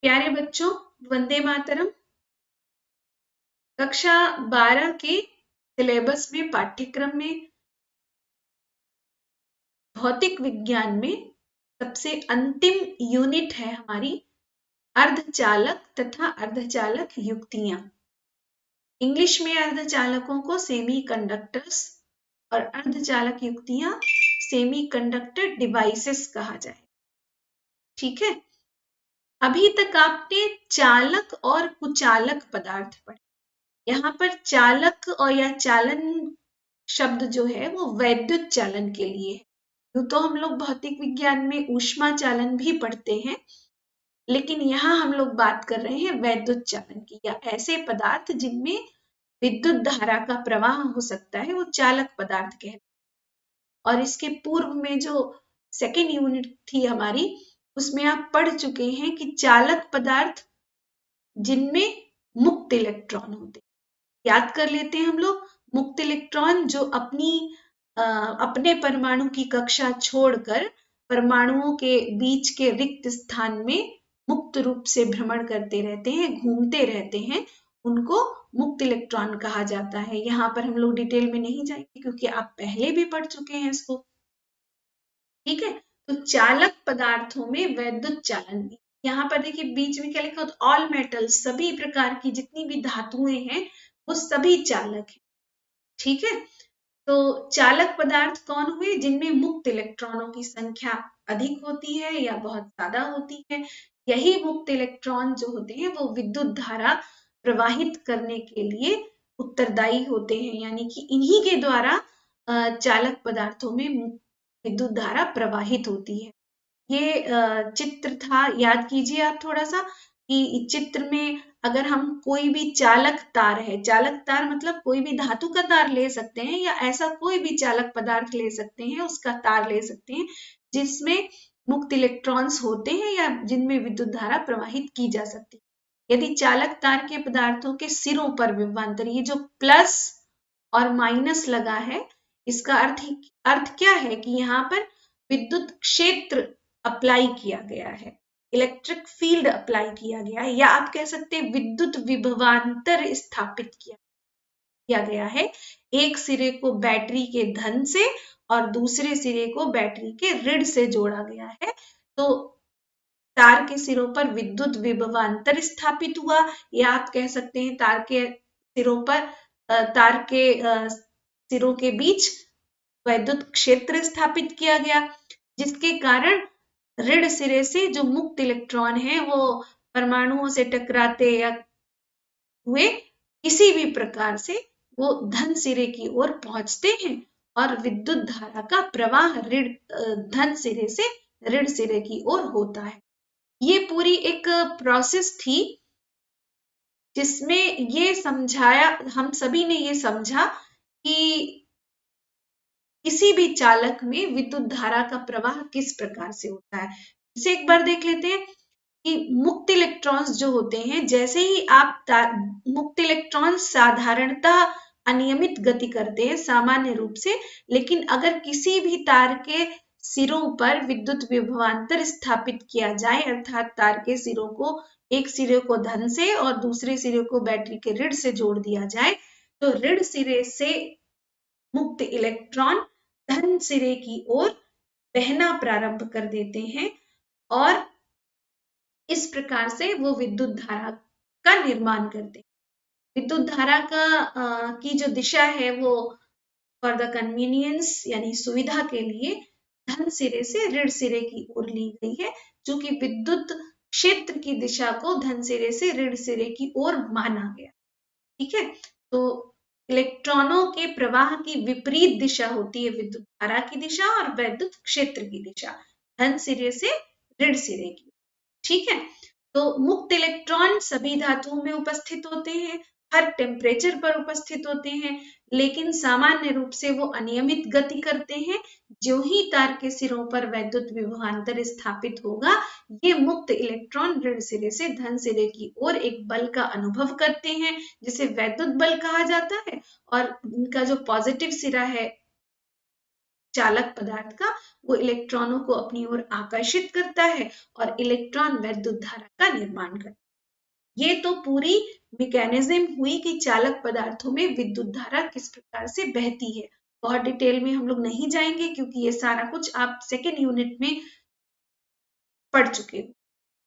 प्यारे बच्चों, वंदे मातरम। कक्षा 12 के सिलेबस में, पाठ्यक्रम में, भौतिक विज्ञान में सबसे अंतिम यूनिट है हमारी अर्धचालक तथा अर्धचालक युक्तियां। इंग्लिश में अर्धचालकों को सेमी कंडक्टर्स और अर्धचालक युक्तियां सेमी कंडक्टर डिवाइसेस कहा जाए। ठीक है, अभी तक आपने चालक और कुचालक पदार्थ पढ़े। यहाँ पर चालक और या चालन शब्द जो है वो वैद्युत चालन के लिए है। यूं तो हम लोग भौतिक विज्ञान में ऊष्मा चालन भी पढ़ते हैं, लेकिन यहाँ हम लोग बात कर रहे हैं वैद्युत चालन की, या ऐसे पदार्थ जिनमें विद्युत धारा का प्रवाह हो सकता है, वो चालक पदार्थ कहते हैं। और इसके पूर्व में जो सेकेंड यूनिट थी हमारी, उसमें आप पढ़ चुके हैं कि चालक पदार्थ जिनमें मुक्त इलेक्ट्रॉन होते हैं। याद कर लेते हैं हम लोग, मुक्त इलेक्ट्रॉन जो अपने परमाणु की कक्षा छोड़कर परमाणुओं के बीच के रिक्त स्थान में मुक्त रूप से भ्रमण करते रहते हैं, घूमते रहते हैं, उनको मुक्त इलेक्ट्रॉन कहा जाता है। यहाँ पर हम लोग डिटेल में नहीं जाएंगे क्योंकि आप पहले भी पढ़ चुके हैं इसको। ठीक है, तो चालक पदार्थों में वैद्युत चालन, यहाँ पर देखिए बीच में क्या लिखा हो, ऑल मेटल्स, सभी प्रकार की जितनी भी धातुएं हैं वो सभी चालक हैं। ठीक है, तो चालक पदार्थ कौन हुए? जिनमें मुक्त इलेक्ट्रॉनों की संख्या अधिक होती है या बहुत ज्यादा होती है। यही मुक्त इलेक्ट्रॉन जो होते हैं वो विद्युत धारा प्रवाहित करने के लिए उत्तरदायी होते हैं, यानी कि इन्हीं के द्वारा चालक पदार्थों में विद्युत धारा प्रवाहित होती है। ये चित्र था, याद कीजिए आप थोड़ा सा कि चित्र में अगर हम कोई भी चालक तार है, चालक तार मतलब कोई भी धातु का तार ले सकते हैं या ऐसा कोई भी चालक पदार्थ ले सकते हैं, उसका तार ले सकते हैं जिसमें मुक्त इलेक्ट्रॉन्स होते हैं या जिनमें विद्युत धारा प्रवाहित की जा सकती है। यदि चालक तार के पदार्थों के सिरों पर विभवांतर, ये जो प्लस और माइनस लगा है, इसका अर्थ क्या है कि यहाँ पर विद्युत क्षेत्र अप्लाई किया गया है, इलेक्ट्रिक फील्ड अप्लाई किया गया है, या आप कह सकते हैं विद्युत विभवांतर स्थापित किया गया है। एक सिरे को बैटरी के धन से और दूसरे सिरे को बैटरी के ऋण से जोड़ा गया है, तो तार के सिरों पर विद्युत विभवांतर स्थापित हुआ, या आप कह सकते हैं तार के सिरों पर तार के सिरों के बीच वैद्युत क्षेत्र स्थापित किया गया, जिसके कारण ऋण सिरे से जो मुक्त इलेक्ट्रॉन है वो परमाणुओं से टकराते या हुए किसी भी प्रकार से वो धन सिरे की ओर पहुंचते हैं और विद्युत धारा का प्रवाह धन सिरे से ऋण सिरे की ओर होता है। ये पूरी एक प्रोसेस थी जिसमें ये समझाया, हम सभी ने ये समझा कि किसी भी चालक में विद्युत धारा का प्रवाह किस प्रकार से होता है। इसे एक बार देख लेते हैं कि मुक्त इलेक्ट्रॉन्स जो होते हैं, जैसे ही आप मुक्त इलेक्ट्रॉन्स साधारणतः अनियमित गति करते हैं सामान्य रूप से, लेकिन अगर किसी भी तार के सिरों पर विद्युत विभवांतर स्थापित किया जाए, अर्थात तार के सिरों को, एक सिरे को धन से और दूसरे सिरे को बैटरी के ऋण से जोड़ दिया जाए, तो ऋण सिरे से मुक्त इलेक्ट्रॉन धन सिरे की ओर बहना प्रारंभ कर देते हैं और इस प्रकार से वो विद्युत धारा का निर्माण करते हैं। विद्युत धारा की जो दिशा है वो फॉर द कन्वीनियंस यानी सुविधा के लिए धन सिरे से ऋण सिरे की ओर ली गई है, जो कि विद्युत क्षेत्र की दिशा को धन सिरे से ऋण सिरे की ओर माना गया। ठीक है, तो इलेक्ट्रॉनों के प्रवाह की विपरीत दिशा होती है विद्युत धारा की दिशा और वैद्युत क्षेत्र की दिशा, धन सिरे से ऋण सिरे की। ठीक है, तो मुक्त इलेक्ट्रॉन सभी धातुओं में उपस्थित होते हैं, हर टेम्परेचर पर उपस्थित होते हैं, लेकिन सामान्य रूप से वो अनियमित गति करते हैं। जो ही तार के सिरों पर वैद्युत विभवांतर स्थापित होगा, ये मुक्त इलेक्ट्रॉन ऋण सिरे से धन सिरे की ओर एक बल का अनुभव करते हैं, जिसे वैद्युत बल कहा जाता है, और इनका जो पॉजिटिव सिरा है चालक पदार्थ का वो इलेक्ट्रॉनों को अपनी ओर आकर्षित करता है और इलेक्ट्रॉन वैद्युत धारा का निर्माण करता है। ये तो पूरी मैकेनिज्म हुई कि चालक पदार्थों में विद्युत धारा किस प्रकार से बहती है। बहुत डिटेल में हम लोग नहीं जाएंगे क्योंकि ये सारा कुछ आप सेकेंड यूनिट में पढ़ चुके हो।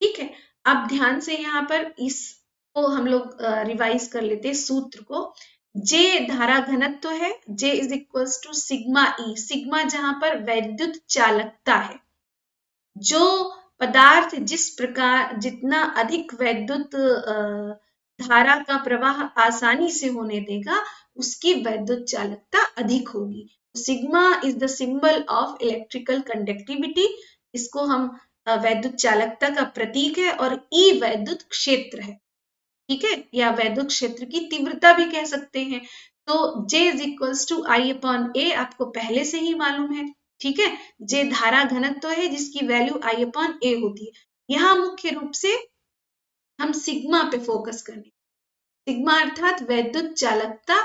ठीक है, अब ध्यान से यहाँ पर इसको हम लोग रिवाइज कर लेते हैं सूत्र को। जे धारा घनत्व है, J is equals to sigma E, sigma जहां पर वैद्युत चालकता है। जो पदार्थ जिस प्रकार जितना अधिक वैद्युत धारा का प्रवाह आसानी से होने देगा उसकी वैद्युत चालकता अधिक होगी। Sigma is the symbol of electrical conductivity, इसको हम वैद्युत चालकता का प्रतीक है, और ई वैद्युत क्षेत्र है। ठीक है, या वैद्युत क्षेत्र की तीव्रता भी कह सकते हैं। तो J is equals to I upon A आपको पहले से ही मालूम है। ठीक है, J धारा घनत्व है जिसकी वैल्यू आई अपॉन ए होती है। यहाँ मुख्य रूप से हम सिग्मा पे फोकस करेंगे। सिग्मा अर्थात वैद्युत चालकता,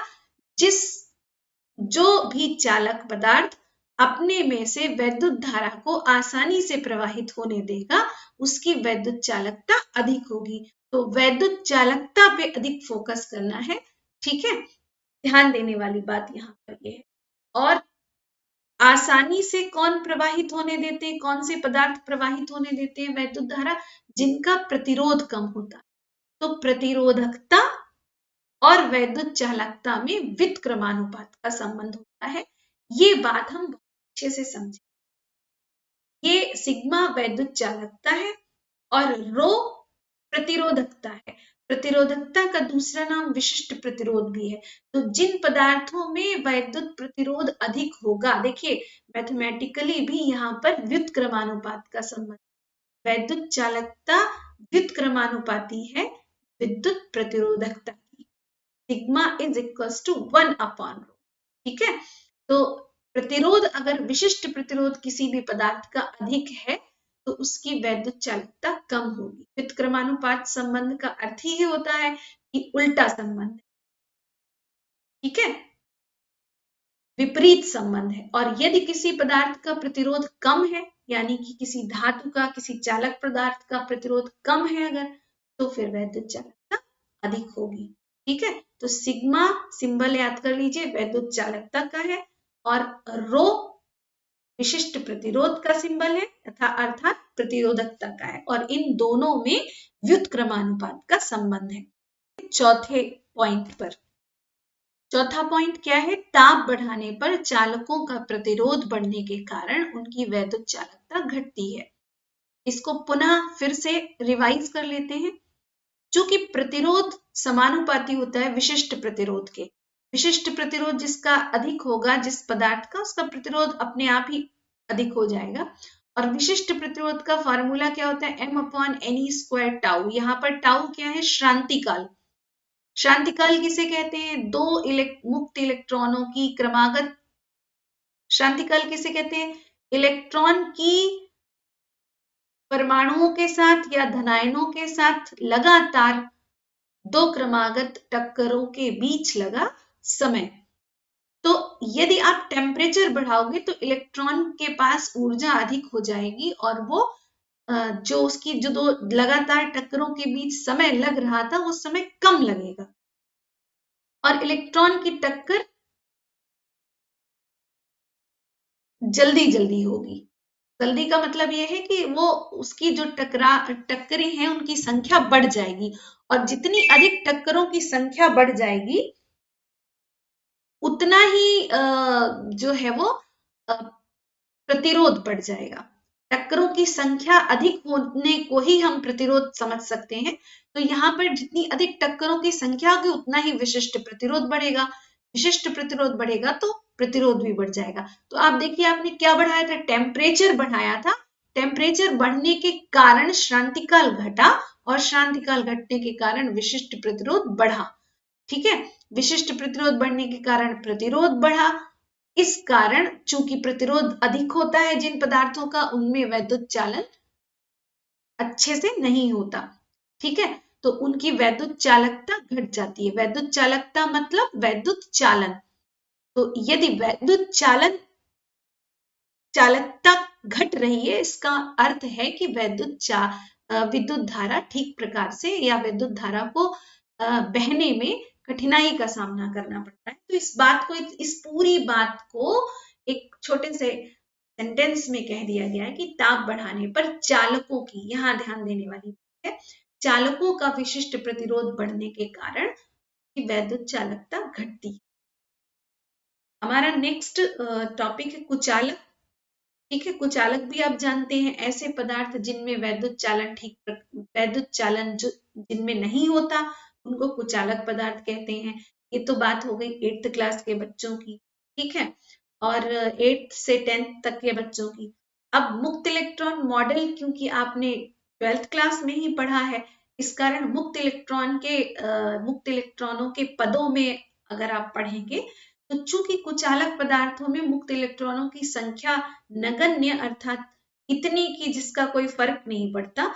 जो भी चालक पदार्थ अपने में से वैद्युत धारा को आसानी से प्रवाहित होने देगा उसकी वैद्युत चालकता अधिक होगी। तो वैद्युत चालकता पे अधिक फोकस करना है। ठीक है, ध्यान देने वाली बात यहाँ पर ये है। और आसानी से कौन प्रवाहित होने देते हैं, कौन से पदार्थ प्रवाहित होने देते हैं वैद्युत धारा? जिनका प्रतिरोध कम होता है। तो प्रतिरोधकता और वैद्युत चालकता में व्युत्क्रमानुपात का संबंध होता है। ये बात हम बहुत अच्छे से समझें। ये सिग्मा वैद्युत चालकता है और रो प्रतिरोधकता है। प्रतिरोधकता का दूसरा नाम विशिष्ट प्रतिरोध भी है। तो जिन पदार्थों में वैद्युत प्रतिरोध अधिक होगा, देखिए मैथमेटिकली भी यहाँ पर व्युत्क्रमानुपात का संबंध, वैद्युत चालकता व्युत्क्रमानुपाती है विद्युत प्रतिरोधकता की। Sigma is equals to 1 upon rho. ठीक है, तो प्रतिरोध अगर विशिष्ट प्रतिरोध किसी भी पदार्थ का अधिक है तो उसकी वैद्युत चालकता कम होगी। व्युत्क्रमानुपात संबंध का अर्थ ही होता है कि उल्टा संबंध, ठीक है, विपरीत संबंध है। और यदि किसी पदार्थ का प्रतिरोध कम है, यानी कि किसी धातु का, किसी चालक पदार्थ का प्रतिरोध कम है अगर, तो फिर वैद्युत चालकता अधिक होगी। ठीक है, तो सिग्मा सिंबल याद कर लीजिए वैद्युत चालकता का है और रो विशिष्ट प्रतिरोध का सिंबल है तथा अर्थात प्रतिरोधकता का है, और इन दोनों में व्युत्क्रमानुपात का संबंध है। चौथे पॉइंट पर, चौथा पॉइंट क्या है? ताप बढ़ाने पर चालकों का प्रतिरोध बढ़ने के कारण उनकी वैद्युत चालकता घटती है। इसको पुनः फिर से रिवाइज कर लेते हैं। चूंकि प्रतिरोध समानुपाती होता है विशिष्ट प्रतिरोध के, विशिष्ट प्रतिरोध जिसका अधिक होगा, जिस पदार्थ का, उसका प्रतिरोध अपने आप ही अधिक हो जाएगा। और विशिष्ट प्रतिरोध का फॉर्मूला क्या होता है? m upon n square tau. यहाँ पर टाउ क्या है? श्रांतिकाल। श्रांतिकाल किसे कहते हैं? दो मुक्त इलेक्ट्रॉनों की क्रमागत, श्रांतिकाल किसे कहते हैं? इलेक्ट्रॉन की परमाणुओं के साथ या धनायनों के साथ लगातार दो क्रमागत टक्करों के बीच लगा समय। तो यदि आप टेम्परेचर बढ़ाओगे तो इलेक्ट्रॉन के पास ऊर्जा अधिक हो जाएगी और वो जो उसकी जो दो लगातार टक्करों के बीच समय लग रहा था वो समय कम लगेगा और इलेक्ट्रॉन की टक्कर जल्दी जल्दी होगी। जल्दी का मतलब यह है कि वो उसकी जो टक्करें हैं उनकी संख्या बढ़ जाएगी, और जितनी अधिक टक्करों की संख्या बढ़ जाएगी उतना ही जो है वो प्रतिरोध बढ़ जाएगा। टक्करों की संख्या अधिक होने को ही हम प्रतिरोध समझ सकते हैं। तो यहाँ पर जितनी अधिक टक्करों की संख्या होगी उतना ही विशिष्ट प्रतिरोध बढ़ेगा। विशिष्ट प्रतिरोध बढ़ेगा तो प्रतिरोध भी बढ़ जाएगा। तो आप देखिए आपने क्या बढ़ाया था? टेम्परेचर बढ़ाया था। टेम्परेचर बढ़ने के कारण श्रांतिकाल घटा और श्रांतिकाल घटने के कारण विशिष्ट प्रतिरोध बढ़ा। ठीक है, विशिष्ट प्रतिरोध बढ़ने के कारण प्रतिरोध बढ़ा। इस कारण चूंकि प्रतिरोध अधिक होता है जिन पदार्थों का, उनमें वैद्युत चालन अच्छे से नहीं होता। ठीक है, तो उनकी वैद्युत चालकता घट जाती है। वैद्युत चालकता मतलब वैद्युत चालन। तो यदि वैद्युत चालन चालकता घट रही है, इसका अर्थ है कि विद्युत धारा ठीक प्रकार से या विद्युत धारा को बहने में कठिनाई का सामना करना पड़ता है। तो इस पूरी बात को एक छोटे से सेंटेंस में कह दिया गया है कि ताप बढ़ाने पर चालकों की, यहाँ ध्यान देने वाली बात है, चालकों का विशिष्ट प्रतिरोध बढ़ने के कारण वैद्युत चालकता घटती है। हमारा नेक्स्ट टॉपिक है कुचालक। ठीक है, कुचालक भी आप जानते हैं, ऐसे पदार्थ जिनमें वैद्युत चालन जिनमें नहीं होता उनको कुचालक पदार्थ कहते हैं। ये तो बात हो गई 8th क्लास के बच्चों की, ठीक है, और 8th से 10th तक के बच्चों की। अब मुक्त इलेक्ट्रॉन मॉडल क्योंकि आपने 12th क्लास में ही पढ़ा है, इस कारण मुक्त इलेक्ट्रॉनों के पदों में अगर आप पढ़ेंगे तो चूंकि कुचालक पदार्थों में मुक्त इलेक्ट्रॉनों की संख्या नगण्य अर्थात इतनी की जिसका कोई फर्क नहीं पड़ता,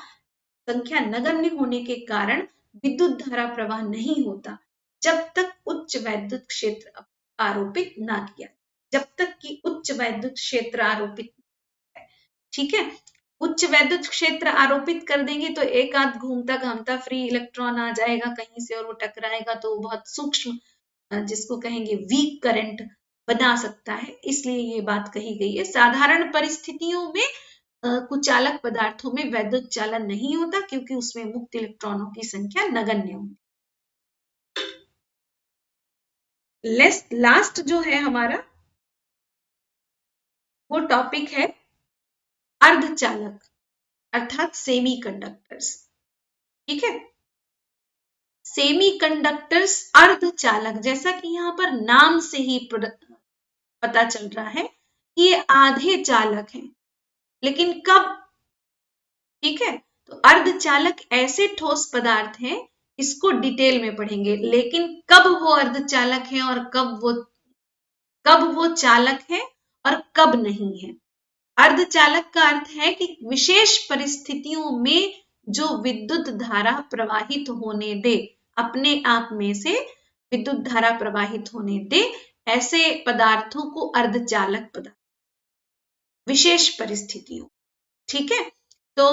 संख्या नगण्य होने के कारण विद्युत धारा प्रवाह नहीं होता जब तक उच्च वैद्युत क्षेत्र आरोपित ना किया, जब तक कि उच्च वैद्युत क्षेत्र आरोपित, ठीक है। उच्च वैद्युत क्षेत्र आरोपित कर देंगे तो एक आध घूमता घामता फ्री इलेक्ट्रॉन आ जाएगा कहीं से और वो टकराएगा तो बहुत सूक्ष्म जिसको कहेंगे वीक करंट बना सकता है, इसलिए ये बात कही गई है। साधारण परिस्थितियों में कुचालक पदार्थों में वैद्युत चालन नहीं होता क्योंकि उसमें मुक्त इलेक्ट्रॉनों की संख्या नगण्य होती। लास्ट जो है हमारा वो टॉपिक है अर्धचालक अर्थात सेमीकंडक्टर्स, ठीक है। सेमीकंडक्टर्स अर्धचालक, जैसा कि यहाँ पर नाम से ही पता चल रहा है कि ये आधे चालक हैं, लेकिन कब, ठीक है। तो अर्धचालक ऐसे ठोस पदार्थ हैं, इसको डिटेल में पढ़ेंगे, लेकिन कब वो अर्धचालक है और कब वो चालक है और कब नहीं है। अर्धचालक का अर्थ है कि विशेष परिस्थितियों में जो विद्युत धारा प्रवाहित होने दे, अपने आप में से विद्युत धारा प्रवाहित होने दे, ऐसे पदार्थों को अर्धचालक पदार्थ, विशेष परिस्थितियों, ठीक है। तो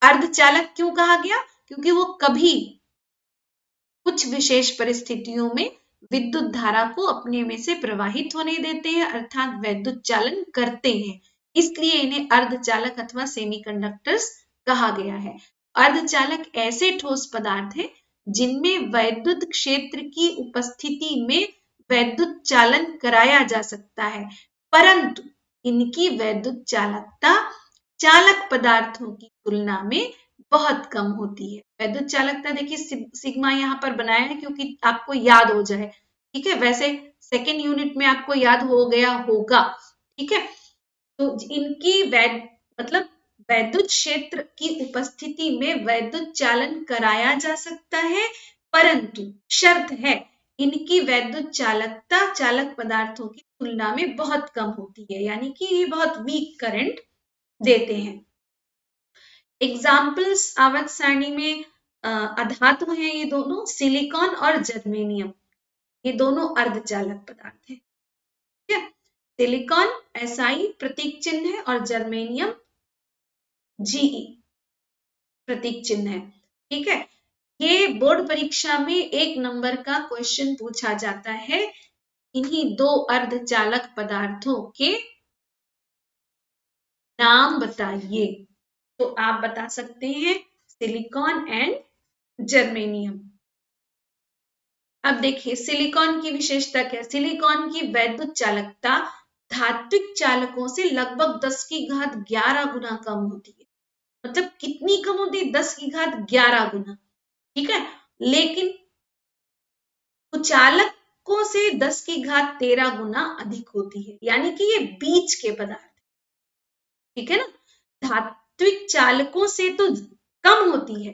अर्धचालक क्यों कहा गया, क्योंकि वो कभी कुछ विशेष परिस्थितियों में विद्युत धारा को अपने में से प्रवाहित होने देते हैं अर्थात वैद्युत चालन करते हैं, इसलिए इन्हें अर्धचालक अथवा सेमीकंडक्टर्स कहा गया है। अर्धचालक ऐसे ठोस पदार्थ हैं जिनमें वैद्युत क्षेत्र की उपस्थिति में वैद्युत चालन कराया जा सकता है, परंतु इनकी वैद्युत चालकता चालक पदार्थों की तुलना में बहुत कम होती है। वैद्युत चालकता देखिए सिग्मा यहाँ पर बनाया है क्योंकि आपको याद हो जाए, ठीक है। वैसे सेकेंड यूनिट में आपको याद हो गया होगा, ठीक है। तो इनकी मतलब वैद्युत क्षेत्र की उपस्थिति में वैद्युत चालन कराया जा सकता है, परंतु शर्त है इनकी वैद्युत चालकता चालक पदार्थों की तुलना में बहुत कम होती है, यानी कि ये बहुत वीक करंट देते हैं। एग्जाम्पल्स आवर्त सारणी में अधातु हैं ये दोनों, सिलिकॉन और जर्मेनियम, ये दोनों अर्धचालक पदार्थ हैं, ठीक है। सिलिकॉन SI प्रतीक चिन्ह है और जर्मेनियम GE प्रतीक चिन्ह है, ठीक है। ये बोर्ड परीक्षा में 1 नंबर का क्वेश्चन पूछा जाता है, इन्हीं दो अर्धचालक पदार्थों के नाम बताइए, तो आप बता सकते हैं सिलिकॉन एंड जर्मेनियम। अब देखिए सिलिकॉन की विशेषता क्या है, सिलिकॉन की वैद्युत चालकता धात्विक चालकों से लगभग 10 की घात 11 गुना कम होती है, मतलब कितनी कम होती है, 10 की घात 11 गुना, ठीक है। लेकिन कुचालकों से 10 की घात 13 गुना अधिक होती है, यानी कि ये बीच के पदार्थ, ठीक है ना। धात्विक चालकों से तो कम होती है,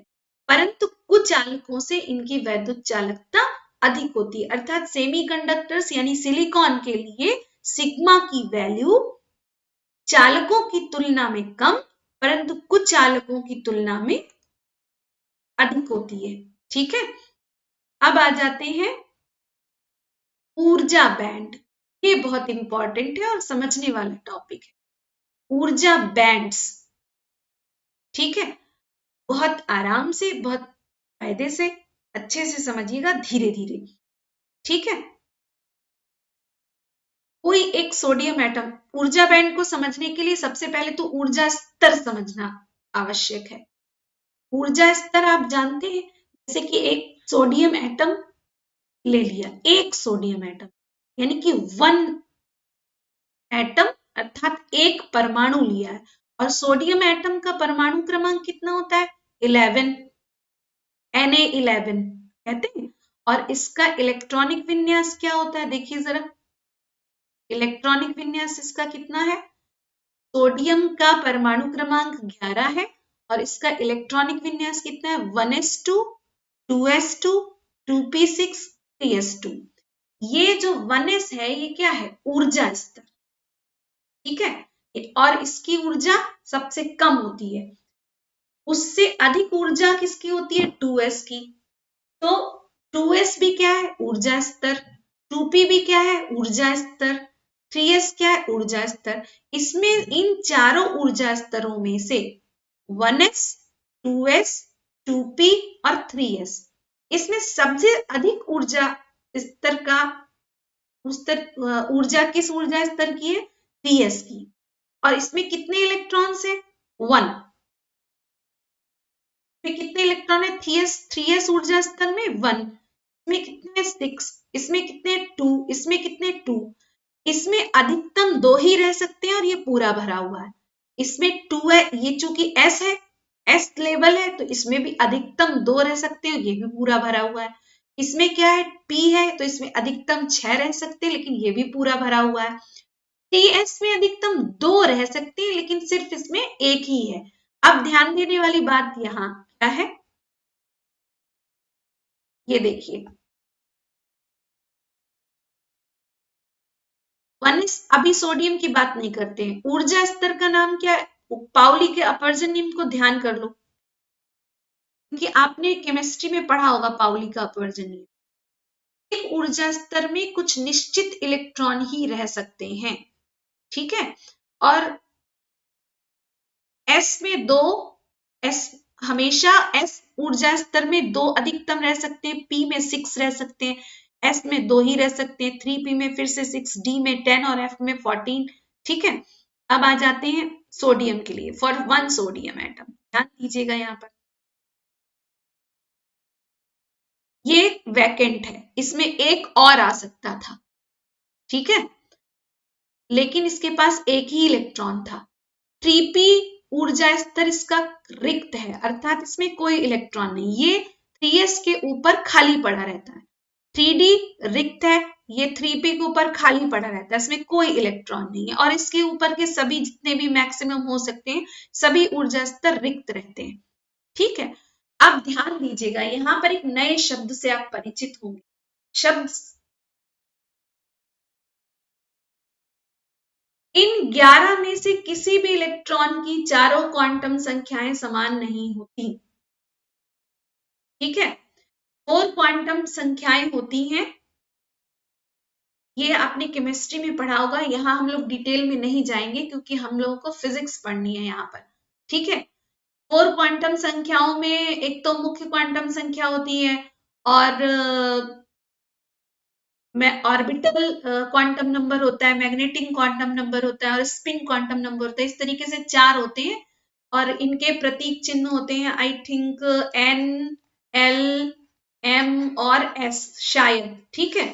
परंतु कुचालकों से इनकी वैद्युत चालकता अधिक होती है, अर्थात सेमीकंडक्टर्स यानी सिलिकॉन के लिए सिग्मा की वैल्यू चालकों की तुलना में कम, परंतु कुचालकों की तुलना में अधिक होती है, ठीक है। अब आ जाते हैं ऊर्जा बैंड, ये बहुत इंपॉर्टेंट है और समझने वाला टॉपिक है। ऊर्जा बैंड्स, ठीक है, बहुत आराम से, बहुत फायदे से, अच्छे से समझिएगा, धीरे धीरे, ठीक है। कोई एक सोडियम एटम, ऊर्जा बैंड को समझने के लिए सबसे पहले तो ऊर्जा स्तर समझना आवश्यक है। ऊर्जा स्तर आप जानते हैं, जैसे कि एक सोडियम एटम ले लिया, एक सोडियम एटम यानी कि 1 एटम अर्थात एक परमाणु लिया है, और सोडियम एटम का परमाणु क्रमांक कितना होता है? 11, Na11 कहते हैं। और इसका इलेक्ट्रॉनिक विन्यास क्या होता है? देखिए जरा, इलेक्ट्रॉनिक विन्यास इसका कितना है? सोडियम का परमाणु क्रमांक 11 है और इसका इलेक्ट्रॉनिक विन्यास कितना है? 1s2, 2s2, 2p6, 3s2। ये जो 1s है ये क्या है? ऊर्जा स्तर, ठीक है। और इसकी ऊर्जा सबसे कम होती है। उससे अधिक ऊर्जा किसकी होती है? 2s की। तो 2s भी क्या है? ऊर्जा स्तर। 2p भी क्या है? ऊर्जा स्तर। 3s क्या है? ऊर्जा स्तर। इसमें इन चारों ऊर्जा स्तरों में से 1s, 2s, 2p और 3s, इसमें सबसे अधिक ऊर्जा स्तर का ऊर्जा किस ऊर्जा स्तर की है? 3s की। और इसमें कितने इलेक्ट्रॉन्स हैं? 1। इसमें कितने इलेक्ट्रॉन है? 3s ऊर्जा स्तर में 1। इसमें कितने? 6। इसमें कितने? 2। इसमें कितने? 2। इसमें अधिकतम 2 ही रह सकते हैं और ये पूरा भरा हुआ है। इसमें 2 है, ये चूंकि s है, s लेवल है, तो इसमें भी अधिकतम 2 रह सकते हैं, ये भी पूरा भरा हुआ है। इसमें क्या है? p है, तो इसमें अधिकतम 6 रह सकते हैं, लेकिन ये भी पूरा भरा हुआ है। ts में अधिकतम 2 रह सकते हैं, लेकिन सिर्फ इसमें एक ही है। अब ध्यान देने वाली बात यहाँ क्या है? ये देखिए, 1s, अभी सोडियम की बात नहीं करते हैं। ऊर्जा स्तर का नाम क्या है? पाउली के अपवर्जन नियम को ध्यान कर लो, क्योंकि आपने केमिस्ट्री में पढ़ा होगा पाउली का अपवर्जन नियम। एक ऊर्जा स्तर में कुछ निश्चित इलेक्ट्रॉन ही रह सकते हैं, ठीक है। और s में 2, s हमेशा s ऊर्जा स्तर में 2 अधिकतम रह सकते हैं, p में 6 रह सकते हैं, s में 2 ही रह सकते हैं, 3p में फिर से 6, d में 10 और f में 14, ठीक है। अब आ जाते हैं सोडियम के लिए, फॉर 1 सोडियम एटम, ध्यान दीजिएगा यहाँ पर, ये वैकेंट है, इसमें एक और आ सकता था, ठीक है, लेकिन इसके पास एक ही इलेक्ट्रॉन था। 3p ऊर्जा स्तर इसका रिक्त है, अर्थात इसमें कोई इलेक्ट्रॉन नहीं, ये 3s के ऊपर खाली पड़ा रहता है। 3d रिक्त है, ये 3p के ऊपर खाली पड़ा रहता है, इसमें कोई इलेक्ट्रॉन नहीं है, और इसके ऊपर के सभी जितने भी मैक्सिमम हो सकते हैं, सभी ऊर्जा स्तर रिक्त रहते हैं, ठीक है। अब ध्यान दीजिएगा, यहां पर एक नए शब्द से आप परिचित होंगे। शब्द, इन 11 में से किसी भी इलेक्ट्रॉन की चारों क्वांटम संख्याएं समान नहीं होती, ठीक है। 4 क्वांटम संख्याएं होती हैं, ये आपने केमिस्ट्री में पढ़ा होगा, यहां हम लोग डिटेल में नहीं जाएंगे क्योंकि हम लोगों को फिजिक्स पढ़नी है यहाँ पर, ठीक है। 4 क्वांटम संख्याओं में एक तो मुख्य क्वांटम संख्या होती है, और ऑर्बिटल क्वांटम नंबर होता है, मैग्नेटिक क्वांटम नंबर होता है और स्पिन क्वांटम नंबर होता है। इस तरीके से 4 होते हैं और इनके प्रतीक चिन्ह होते हैं, I think N, L, M और S शायद, ठीक है।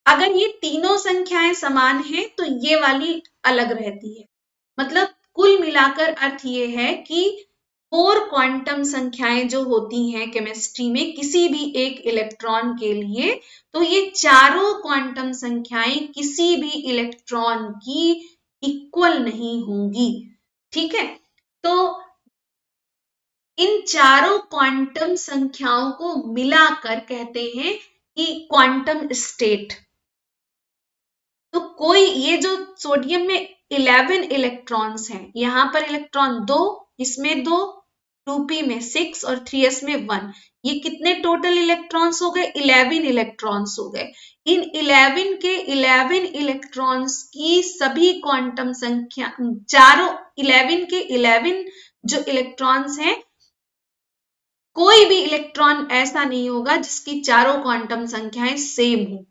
अगर ये तीनों संख्याएं समान हैं तो ये वाली अलग रहती है। मतलब कुल मिलाकर अर्थ ये है कि 4 क्वांटम संख्याएं जो होती हैं केमिस्ट्री में किसी भी एक इलेक्ट्रॉन के लिए, तो ये चारों क्वांटम संख्याएं किसी भी इलेक्ट्रॉन की इक्वल नहीं होंगी, ठीक है। तो इन चारों क्वांटम संख्याओं को मिलाकर कहते हैं कि क्वांटम स्टेट। तो कोई, ये जो सोडियम में 11 इलेक्ट्रॉन्स हैं, यहां पर इलेक्ट्रॉन 2, इसमें 2, 2p में 6 और 3s में 1। ये कितने टोटल इलेक्ट्रॉन्स हो गए? 11 इलेक्ट्रॉन्स हो गए। इन 11 के 11 इलेक्ट्रॉन्स की सभी क्वांटम संख्या, चारों 11 के 11 जो इलेक्ट्रॉन्स हैं, कोई भी इलेक्ट्रॉन ऐसा नहीं होगा जिसकी चारों क्वांटम संख्याएं सेम हो।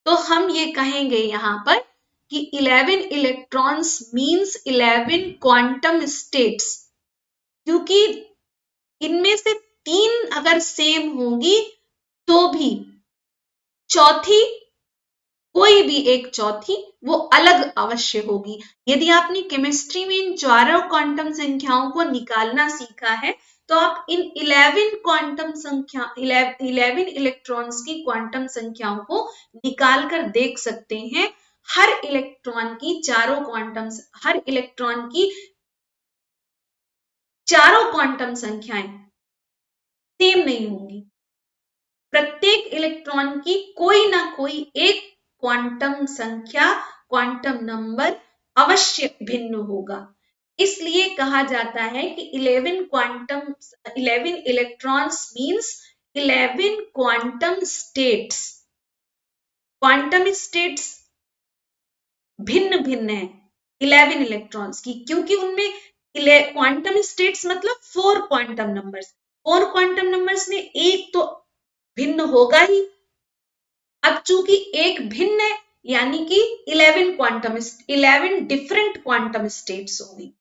तो हम ये कहेंगे यहां पर कि 11 इलेक्ट्रॉन्स मींस 11 क्वांटम स्टेट्स, क्योंकि इनमें से 3 अगर सेम होंगी तो भी चौथी, कोई भी एक चौथी वो अलग अवश्य होगी। यदि आपने केमिस्ट्री में इन चारों क्वांटम संख्याओं को निकालना सीखा है तो आप इन 11 क्वांटम संख्या 11 इलेक्ट्रॉन्स की क्वांटम संख्याओं को निकाल कर देख सकते हैं। हर इलेक्ट्रॉन की हर इलेक्ट्रॉन की चारों क्वांटम संख्याएं सेम नहीं होंगी। प्रत्येक इलेक्ट्रॉन की कोई ना कोई एक क्वांटम संख्या, क्वांटम नंबर अवश्य भिन्न होगा। इसलिए कहा जाता है कि 11 electrons means 11 quantum states. Quantum states भिन्न भिन्न है 11 इलेक्ट्रॉन्स की, क्योंकि उनमें क्वांटम स्टेट्स मतलब 4 क्वांटम नंबर्स। 4 क्वांटम नंबर्स में एक तो भिन्न होगा ही। अब चूंकि एक भिन्न है यानी कि 11 डिफरेंट क्वांटम स्टेट्स होंगी।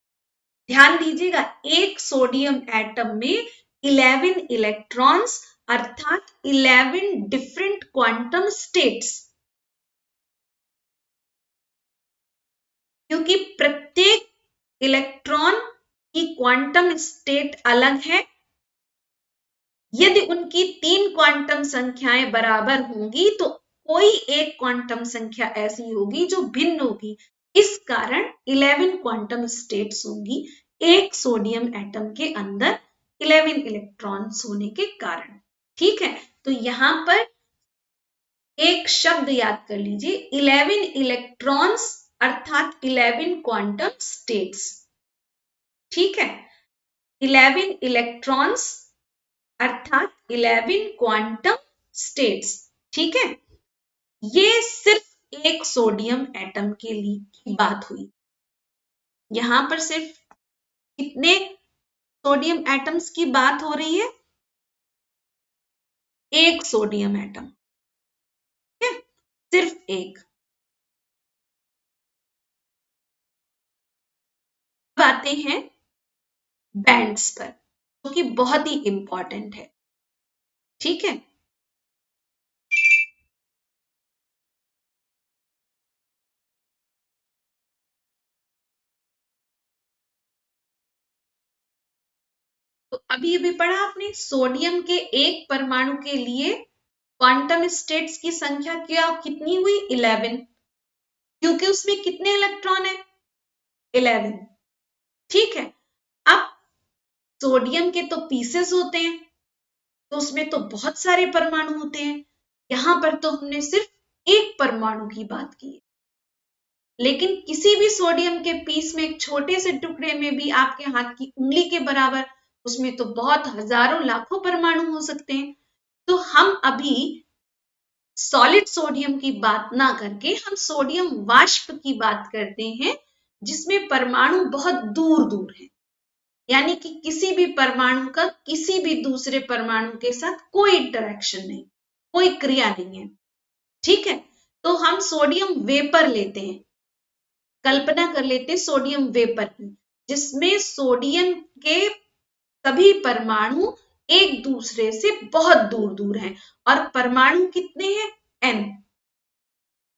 ध्यान दीजिएगा, एक सोडियम एटम में 11 इलेक्ट्रॉन्स अर्थात 11 डिफरेंट क्वांटम स्टेट्स, क्योंकि प्रत्येक इलेक्ट्रॉन की क्वांटम स्टेट अलग है। यदि उनकी 3 क्वांटम संख्याएं बराबर होंगी तो कोई एक क्वांटम संख्या ऐसी होगी जो भिन्न होगी। इस कारण 11 क्वांटम स्टेट्स होंगी एक सोडियम एटम के अंदर 11 इलेक्ट्रॉन्स होने के कारण। ठीक है, तो यहां पर एक शब्द याद कर लीजिए, 11 इलेक्ट्रॉन्स अर्थात 11 क्वांटम स्टेट्स। ठीक है, 11 इलेक्ट्रॉन्स अर्थात 11 क्वांटम स्टेट्स। ठीक है, ये सिर्फ एक सोडियम एटम के लिए की बात हुई। यहां पर सिर्फ कितने सोडियम एटम्स की बात हो रही है? एक सोडियम एटम, ठीक है, सिर्फ एक। अब आते हैं बैंड्स पर, जो कि बहुत ही इंपॉर्टेंट है। ठीक है, तो अभी अभी पढ़ा आपने, सोडियम के एक परमाणु के लिए क्वांटम स्टेट्स की संख्या क्या कितनी हुई? 11, क्योंकि उसमें कितने इलेक्ट्रॉन है? 11। ठीक है, अब सोडियम के तो पीसेस होते हैं, तो उसमें तो बहुत सारे परमाणु होते हैं। यहां पर तो हमने सिर्फ एक परमाणु की बात की है, लेकिन किसी भी सोडियम के पीस में एक छोटे से टुकड़े में भी आपके हाथ की उंगली के बराबर, उसमें तो बहुत हजारों लाखों परमाणु हो सकते हैं। तो हम अभी सॉलिड सोडियम की बात ना करके हम सोडियम वाष्प की बात करते हैं, जिसमें परमाणु बहुत दूर दूर है, यानी कि किसी भी परमाणु का किसी भी दूसरे परमाणु के साथ कोई इंटरेक्शन नहीं, कोई क्रिया नहीं है। ठीक है, तो हम सोडियम वेपर लेते हैं, कल्पना कर लेते हैं सोडियम वेपर की, जिसमें सोडियम के सभी परमाणु एक दूसरे से बहुत दूर दूर हैं और परमाणु कितने हैं? n।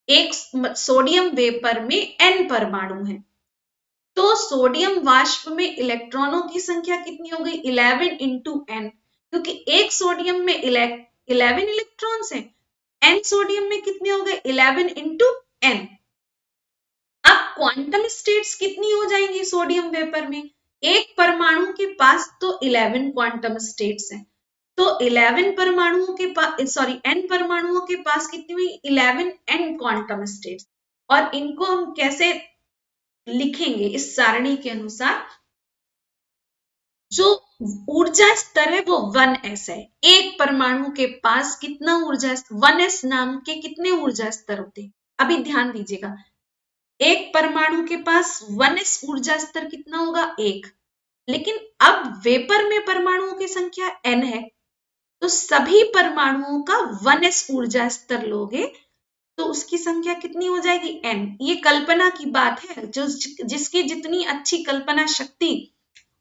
एक सोडियम वेपर में n परमाणु हैं। तो सोडियम वाष्प में इलेक्ट्रॉनों की संख्या कितनी हो गई? 11 इंटू n, क्योंकि एक सोडियम में 11 इलेक्ट्रॉन्स हैं, n सोडियम में कितने हो गए? 11 इंटू n। अब क्वांटम स्टेट्स कितनी हो जाएंगी सोडियम वेपर में? एक परमाणु के पास तो 11 क्वांटम स्टेट्स हैं, तो 11 परमाणुओं के पास n परमाणुओं के पास कितनी हुई? 11 n क्वांटम स्टेट्स। और इनको हम कैसे लिखेंगे? इस सारणी के अनुसार, जो ऊर्जा स्तर है वो 1s है। एक परमाणु के पास कितना ऊर्जा 1s नाम के कितने ऊर्जा स्तर होते हैं? अभी ध्यान दीजिएगा, एक परमाणु के पास 1s ऊर्जा स्तर कितना होगा? एक। लेकिन अब वेपर में परमाणुओं की संख्या n है, तो सभी परमाणुओं का 1s ऊर्जा स्तर लोगे तो उसकी संख्या कितनी हो जाएगी? n। ये कल्पना की बात है, जो जिसकी जितनी अच्छी कल्पना शक्ति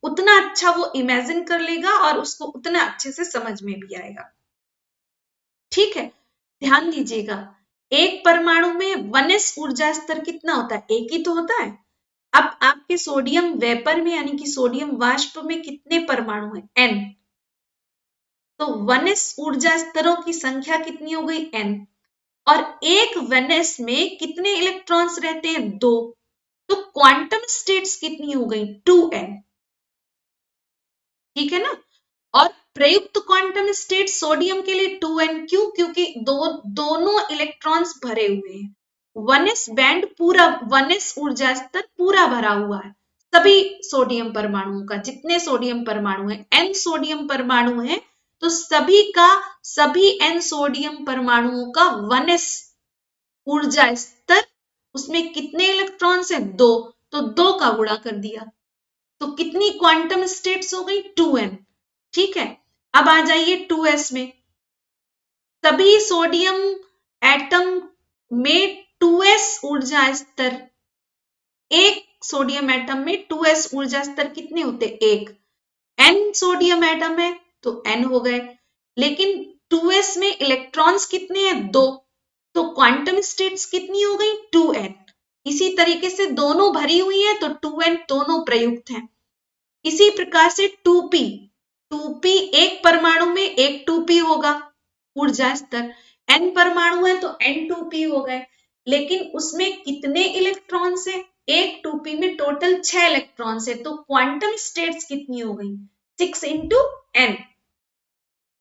उतना अच्छा वो इमेजिन कर लेगा और उसको उतना अच्छे से समझ में भी आएगा। ठीक है, ध्यान दीजिएगा, एक परमाणु में 1s ऊर्जा स्तर कितना होता है? एक ही तो होता है। अब आपके सोडियम वेपर में यानी कि सोडियम वाष्प में कितने परमाणु हैं? n। तो 1s ऊर्जा स्तरों की संख्या कितनी हो गई? n। और एक 1s में कितने इलेक्ट्रॉन्स रहते हैं? 2। तो क्वांटम स्टेट्स कितनी हो गई? 2n। ठीक है ना? और प्रयुक्त क्वांटम स्टेट सोडियम के लिए 2n। क्यों? क्योंकि दोनों इलेक्ट्रॉन्स भरे हुए हैं। 1s बैंड पूरा, 1s ऊर्जा स्तर पूरा भरा हुआ है सभी सोडियम परमाणुओं का। जितने सोडियम परमाणु हैं, n सोडियम परमाणु हैं, तो सभी n सोडियम परमाणुओं का 1s ऊर्जा स्तर, उसमें कितने इलेक्ट्रॉन्स हैं? 2। तो 2 का गुणा कर दिया, तो कितनी क्वांटम स्टेट्स हो गई? 2n। ठीक है, अब आ जाइए 2s में। सभी सोडियम एटम में 2s ऊर्जा स्तर, एक सोडियम एटम में 2s ऊर्जा स्तर कितने होते? एक। n सोडियम एटम है तो n हो गए, लेकिन 2s में इलेक्ट्रॉन्स कितने हैं? 2। तो क्वांटम स्टेट्स कितनी हो गई? 2n। इसी तरीके से दोनों भरी हुई है तो 2n दोनों प्रयुक्त हैं। इसी प्रकार से 2p, 2p एक परमाणु में एक 2p होगा ऊर्जा स्तर, n परमाणु है तो n2p हो गए, लेकिन उसमें कितने इलेक्ट्रॉन्स है? एक 2p में टोटल 6 इलेक्ट्रॉन्स है, तो क्वांटम स्टेट्स कितनी हो गई? 6 इंटू n।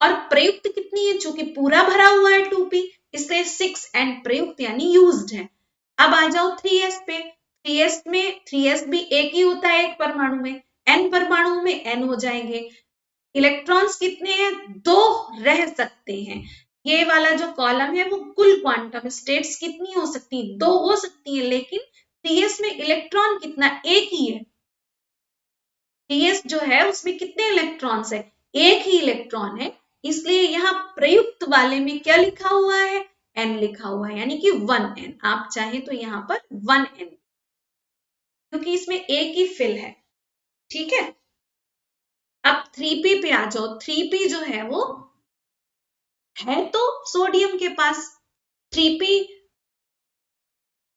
और प्रयुक्त कितनी है? चूंकि पूरा भरा हुआ है 2p, इसलिए 6n प्रयुक्त यानी यूज्ड है। अब आ जाओ 3s पे। 3s भी एक ही होता है एक परमाणु में, n परमाणु में n हो जाएंगे। इलेक्ट्रॉन्स कितने हैं? 2 रह सकते हैं। ये वाला जो कॉलम है वो कुल क्वांटम स्टेट्स कितनी हो सकती है? 2 हो सकती है, लेकिन 3s में इलेक्ट्रॉन कितना? एक ही है। 3s जो है उसमें कितने इलेक्ट्रॉन्स है? एक ही इलेक्ट्रॉन है, इसलिए यहाँ प्रयुक्त वाले में क्या लिखा हुआ है? n लिखा हुआ है, यानी कि 1n। आप चाहे तो यहाँ पर 1n, क्योंकि इसमें एक ही फिल है। ठीक है, अब 3p पे आ जाओ। 3p जो है वो है तो सोडियम के पास। 3p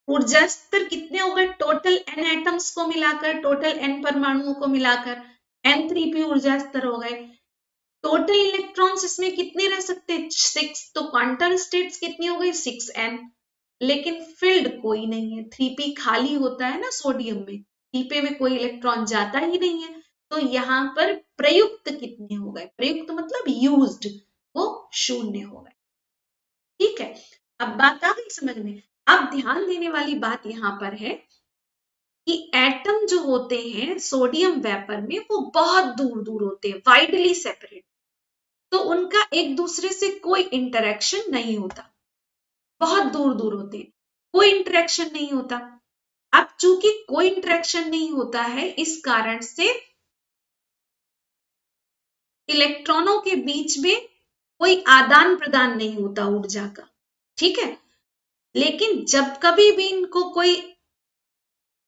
ऊर्जा स्तर कितने हो गए? टोटल n एटम्स को मिलाकर, टोटल n परमाणुओं को मिलाकर n3p ऊर्जा स्तर हो गए। टोटल इलेक्ट्रॉन्स इसमें कितने रह सकते हैं? 6। तो क्वांटम स्टेट्स कितनी हो गई? 6n। लेकिन फिल्ड कोई नहीं है, 3p खाली होता है ना सोडियम में, 3p में कोई इलेक्ट्रॉन जाता ही नहीं है, तो यहाँ पर प्रयुक्त कितने हो गए? प्रयुक्त मतलब यूज्ड, वो 0 हो गए। ठीक है, अब बात आ गई समझ में। अब ध्यान देने वाली बात यहाँ पर है कि एटम जो होते हैं सोडियम वेपर में वो बहुत दूर दूर होते हैं, वाइडली सेपरेट, तो उनका एक दूसरे से कोई इंटरेक्शन नहीं होता, बहुत दूर दूर होते हैं, कोई इंटरेक्शन नहीं होता। अब चूंकि कोई इंटरेक्शन नहीं होता है, इस कारण से इलेक्ट्रॉनों के बीच में कोई आदान प्रदान नहीं होता ऊर्जा का। ठीक है, लेकिन जब कभी भी इनको कोई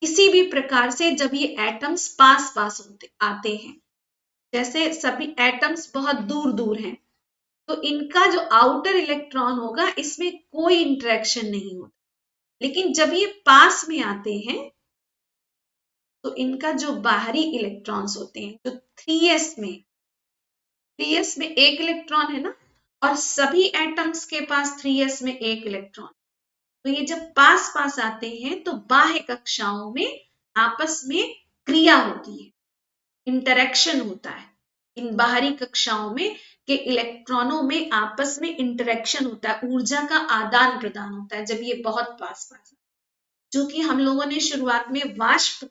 किसी भी प्रकार से, जब ये एटम्स पास पास होते आते हैं, जैसे सभी एटम्स बहुत दूर दूर हैं, तो इनका जो आउटर इलेक्ट्रॉन होगा इसमें कोई इंटरेक्शन नहीं होता, लेकिन जब ये पास में आते हैं तो इनका जो बाहरी इलेक्ट्रॉन्स होते हैं, जो 3s में एक इलेक्ट्रॉन है ना, और सभी एटम्स के पास 3s में एक इलेक्ट्रॉन, तो ये जब पास पास आते हैं तो बाह्य कक्षाओं में आपस में क्रिया होती है, इंटरेक्शन होता है। इन बाहरी कक्षाओं में के इलेक्ट्रॉनों में आपस में इंटरेक्शन होता है, ऊर्जा का आदान प्रदान होता है जब ये बहुत पास पास। चूंकि हम लोगों ने शुरुआत में वाष्प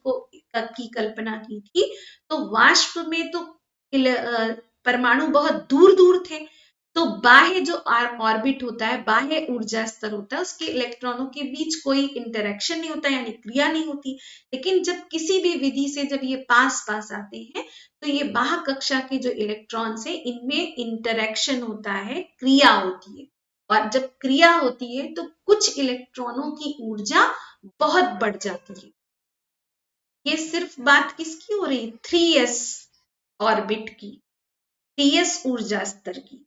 की कल्पना की थी, तो वाष्प में तो परमाणु बहुत दूर दूर थे, तो बाह्य जो ऑर्बिट होता है, बाह्य ऊर्जा स्तर होता है, उसके इलेक्ट्रॉनों के बीच कोई इंटरेक्शन नहीं होता, यानी क्रिया नहीं होती। लेकिन जब किसी भी विधि से जब ये पास पास आते हैं, तो ये बाह्य कक्षा के जो इलेक्ट्रॉन्स है, इनमें इंटरेक्शन होता है, क्रिया होती है। और जब क्रिया होती है तो कुछ इलेक्ट्रॉनों की ऊर्जा बहुत बढ़ जाती है। ये सिर्फ बात किसकी हो रही? 3s ऑर्बिट की, 3s ऊर्जा स्तर की।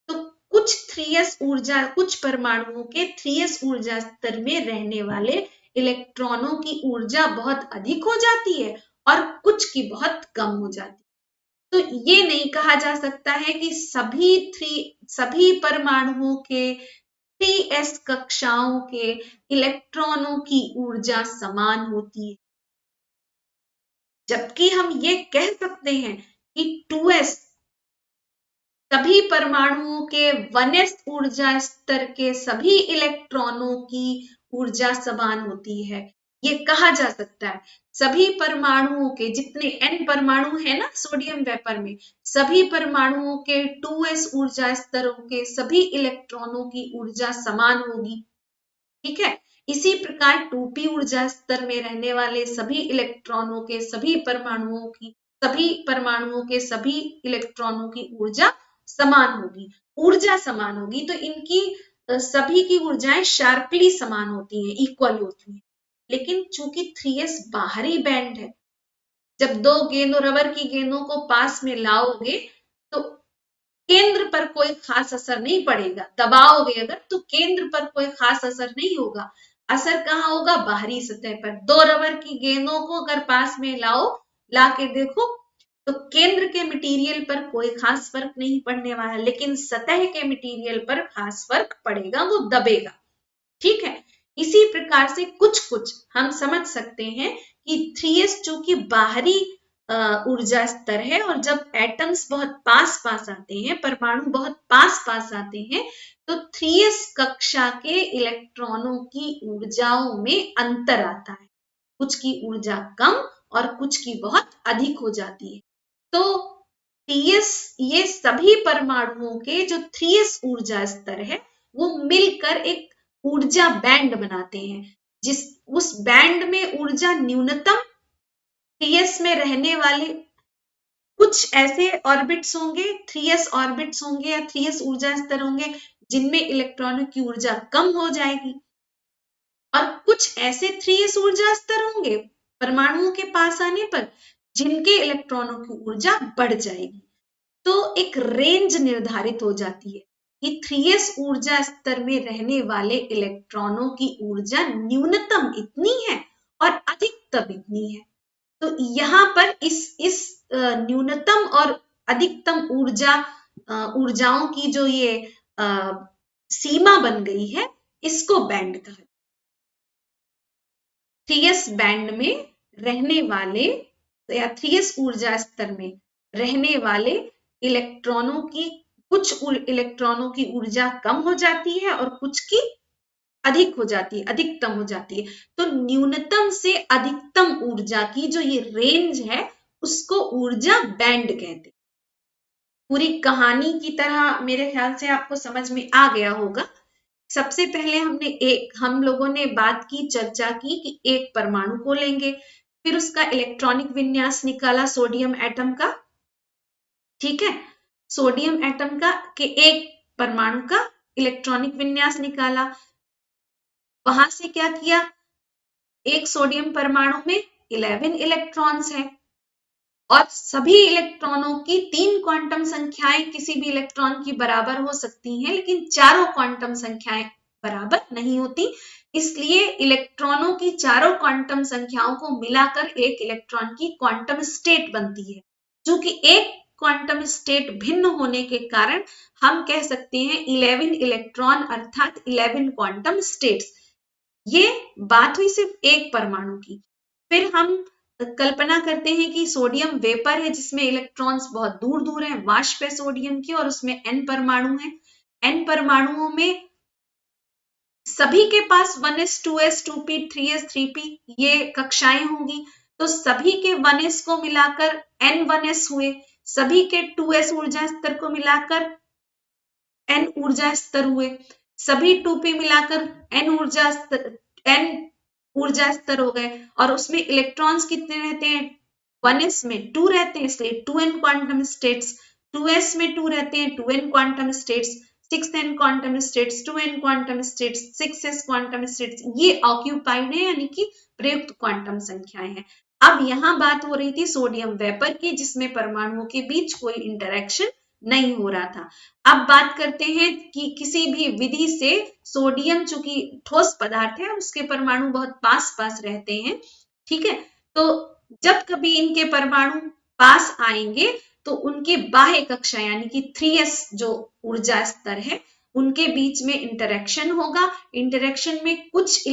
तो कुछ 3s ऊर्जा, कुछ परमाणुओं के 3s ऊर्जा स्तर में रहने वाले इलेक्ट्रॉनों की ऊर्जा बहुत अधिक हो जाती है और कुछ की बहुत कम हो जाती है। तो ये नहीं कहा जा सकता है कि सभी परमाणुओं के 3s कक्षाओं के इलेक्ट्रॉनों की ऊर्जा समान होती है, जबकि हम ये कह सकते हैं कि 2s सभी परमाणुओं के 1s ऊर्जा स्तर के सभी इलेक्ट्रॉनों की ऊर्जा समान होती है। ये कहा जा सकता है सभी परमाणुओं के, जितने n परमाणु है ना सोडियम वेपर में, सभी परमाणुओं के 2s ऊर्जा स्तरों के सभी इलेक्ट्रॉनों की ऊर्जा समान होगी। ठीक है, इसी प्रकार 2p ऊर्जा स्तर में रहने वाले सभी इलेक्ट्रॉनों के सभी परमाणुओं के सभी इलेक्ट्रॉनों की ऊर्जा समान होगी, ऊर्जा समान होगी। तो इनकी सभी की ऊर्जाएं शार्पली समान होती हैं, इक्वल होती हैं। लेकिन चूंकि 3s बाहरी बैंड है, जब दो गेंदों, रबर की गेंदों को पास में लाओगे तो केंद्र पर कोई खास असर नहीं पड़ेगा, दबाओगे अगर तो केंद्र पर कोई खास असर नहीं होगा। असर कहाँ होगा? बाहरी सतह पर। दो रबर की गेंदों को अगर पास में ला के देखो तो केंद्र के मटेरियल पर कोई खास फर्क नहीं पड़ने वाला, लेकिन सतह के मटेरियल पर खास फर्क पड़ेगा, वो दबेगा। ठीक है, इसी प्रकार से कुछ कुछ हम समझ सकते हैं कि 3s चूंकि बाहरी ऊर्जा स्तर है, और जब एटम्स बहुत पास पास आते हैं, परमाणु बहुत पास पास आते हैं, तो 3s कक्षा के इलेक्ट्रॉनों की ऊर्जाओं में अंतर आता है। कुछ की ऊर्जा कम और कुछ की बहुत अधिक हो जाती है। तो 3s, ये सभी परमाणुओं के जो 3s ऊर्जा स्तर है, वो मिलकर एक ऊर्जा बैंड बनाते हैं। उस बैंड में ऊर्जा न्यूनतम 3s में रहने वाले कुछ ऐसे ऑर्बिट्स होंगे, 3s ऑर्बिट्स होंगे या 3s ऊर्जा स्तर होंगे जिनमें इलेक्ट्रॉनों की ऊर्जा कम हो जाएगी, और कुछ ऐसे 3s ऊर्जा स्तर होंगे परमाणुओं के पास आने पर जिनके इलेक्ट्रॉनों की ऊर्जा बढ़ जाएगी। तो एक रेंज निर्धारित हो जाती है कि 3s ऊर्जा स्तर में रहने वाले इलेक्ट्रॉनों की ऊर्जा न्यूनतम इतनी है और अधिकतम इतनी है। तो यहाँ पर इस न्यूनतम और अधिकतम ऊर्जाओं की जो ये सीमा बन गई है, इसको बैंड कहा। 3s बैंड में रहने वाले या 3s ऊर्जा स्तर में रहने वाले इलेक्ट्रॉनों की, कुछ इलेक्ट्रॉनों की ऊर्जा कम हो जाती है और कुछ की अधिक हो जाती है, अधिकतम हो जाती है। तो न्यूनतम से अधिकतम ऊर्जा की जो ये रेंज है, उसको ऊर्जा बैंड कहते हैं। पूरी कहानी की तरह मेरे ख्याल से आपको समझ में आ गया होगा। सबसे पहले हम लोगों ने बात की, चर्चा की कि एक परमाणु को लेंगे, फिर उसका इलेक्ट्रॉनिक विन्यास निकाला सोडियम एटम का। ठीक है, सोडियम एटम का के एक परमाणु का इलेक्ट्रॉनिक विन्यास निकाला। वहां से क्या किया? एक सोडियम परमाणु में 11 इलेक्ट्रॉन्स हैं और सभी इलेक्ट्रॉनों की 3 क्वांटम संख्याएं किसी भी इलेक्ट्रॉन की बराबर हो सकती हैं, लेकिन चारों क्वांटम संख्याएं बराबर नहीं होती। इसलिए इलेक्ट्रॉनों की चारों क्वांटम संख्याओं को मिलाकर एक इलेक्ट्रॉन की क्वांटम स्टेट बनती है। क्योंकि एक क्वांटम स्टेट भिन्न होने के कारण हम कह सकते हैं 11 इलेक्ट्रॉन अर्थात 11 क्वांटम स्टेट्स। ये बात हुई सिर्फ एक परमाणु की। फिर हम कल्पना करते हैं कि सोडियम वेपर है जिसमें इलेक्ट्रॉन्स बहुत दूर दूर हैं, वाष्प है सोडियम की और उसमें n परमाणु हैं। n परमाणुओं में सभी के पास 1s 2s 2p 3s 3p ये कक्षाएं होंगी, तो सभी के 1s को मिलाकर n 1s हुए, सभी के 2s ऊर्जा स्तर को मिलाकर n ऊर्जा स्तर हुए, सभी 2p मिलाकर n ऊर्जा स्तर हो गए, और उसमें इलेक्ट्रॉन्स कितने रहते हैं, 1s में 2 रहते हैं, इसलिए 2n क्वांटम स्टेट्स, 2s में 2 रहते हैं, 2n quantum states, 6n quantum states, 2n quantum states, 6s quantum states, ये ऑक्यूपाइड है यानी कि प्रयुक्त क्वांटम संख्याएं हैं। अब यहां बात हो रही थी सोडियम वेपर की, जिसमें परमाणुओं के बीच कोई इंटरेक्शन नहीं हो रहा था। अब बात करते हैं कि किसी भी विधि से सोडियम चूंकि ठोस पदार्थ है, उसके परमाणु बहुत पास पास रहते हैं, ठीक है, तो जब कभी इनके परमाणु पास आएंगे तो उनकी बाह्य कक्षा यानी कि 3s जो ऊर्जा स्तर है, उनके बीच में इंटरेक्शन होगा। इंटरेक्शन में कुछ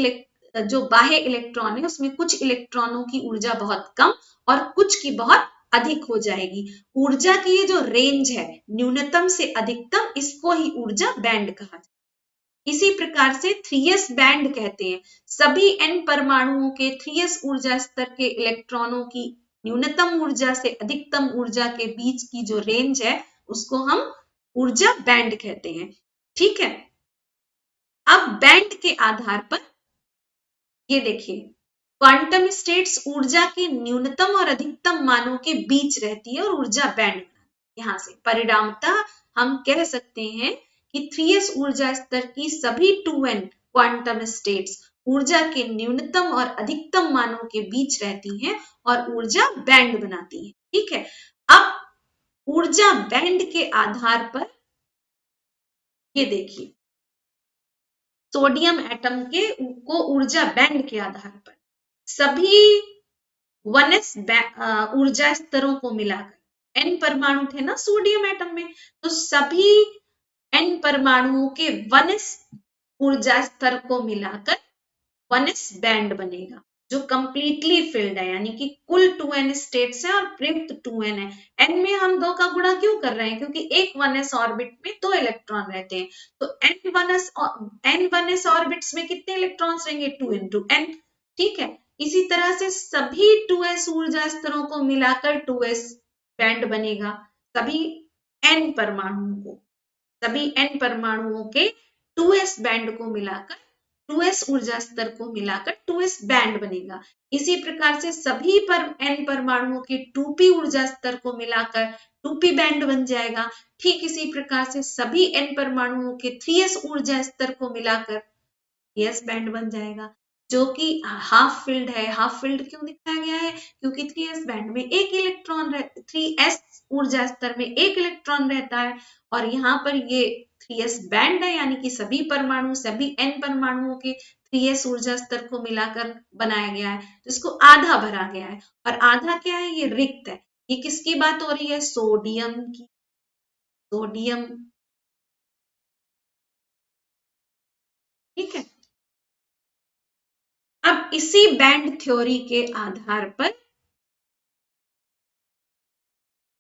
जो बाह्य इलेक्ट्रॉन है उसमें कुछ इलेक्ट्रॉनों की ऊर्जा बहुत कम और कुछ की बहुत अधिक हो जाएगी। ऊर्जा की ये जो रेंज है न्यूनतम से अधिकतम, इसको ही ऊर्जा बैंड कहा जाता है। इसी प्रकार से 3s बैंड कहते हैं सभी n परमाणुओं के 3s ऊर्जा स्तर के इलेक्ट्रॉनों की न्यूनतम ऊर्जा से अधिकतम ऊर्जा के बीच की जो रेंज है उसको हम ऊर्जा बैंड कहते हैं, ठीक है। अब बैंड के आधार पर ये देखिए, क्वांटम स्टेट्स ऊर्जा के न्यूनतम और अधिकतम मानों के बीच रहती है और ऊर्जा बैंड, यहां से परिणामतः हम कह सकते हैं कि 3s ऊर्जा स्तर की सभी 2n क्वांटम स्टेट्स ऊर्जा के न्यूनतम और अधिकतम मानों के बीच रहती हैं और ऊर्जा बैंड बनाती है, ठीक है। अब ऊर्जा बैंड के आधार पर ये देखिए, सोडियम एटम के को ऊर्जा बैंड के आधार पर सभी 1s ऊर्जा स्तरों को मिलाकर, n परमाणु थे ना सोडियम एटम में, तो सभी n परमाणुओं के 1s ऊर्जा स्तर को मिलाकर 1s बैंड बनेगा जो कंप्लीटली फिल्ड है, यानी कि कुल 2n स्टेट्स है और प्रयुक्त 2n है। n में हम 2 का गुणा क्यों कर रहे हैं, क्योंकि एक 1s ऑर्बिट में 2 इलेक्ट्रॉन रहते हैं, तो n 1s ऑर्बिट्स में कितने इलेक्ट्रॉन्स रहेंगे, 2 into n, ठीक है। इसी तरह से सभी 2s ऊर्जा स्तरों को मिलाकर 2s बैंड बनेगा, सभी n परमाणुओं को, सभी n परमाणुओं के 2s बैंड को मिलाकर 2s ऊर्जा स्तर को मिलाकर 2s बैंड बनेगा। इसी प्रकार से सभी n परमाणुओं के 2p ऊर्जा स्तर को मिलाकर 2p बैंड बन जाएगा। ठीक इसी प्रकार से सभी n परमाणुओं के 3s ऊर्जा स्तर को मिलाकर 3s बैंड बन जाएगा, जो कि हाफ फिल्ड है। हाफ फिल्ड क्यों दिखाया गया है, क्योंकि 3s बैंड में एक इलेक्ट्रॉन 3s ऊर्जा स्तर में एक इलेक्ट्रॉन रहता है, और यहाँ पर ये 3s बैंड है, यानी कि सभी परमाणु सभी n परमाणुओं के 3s ऊर्जा स्तर को मिलाकर बनाया गया है, जिसको आधा भरा गया है। और आधा क्या है, ये रिक्त है। ये किसकी बात हो रही है, सोडियम की, सोडियम, ठीक है। अब इसी बैंड थ्योरी के आधार पर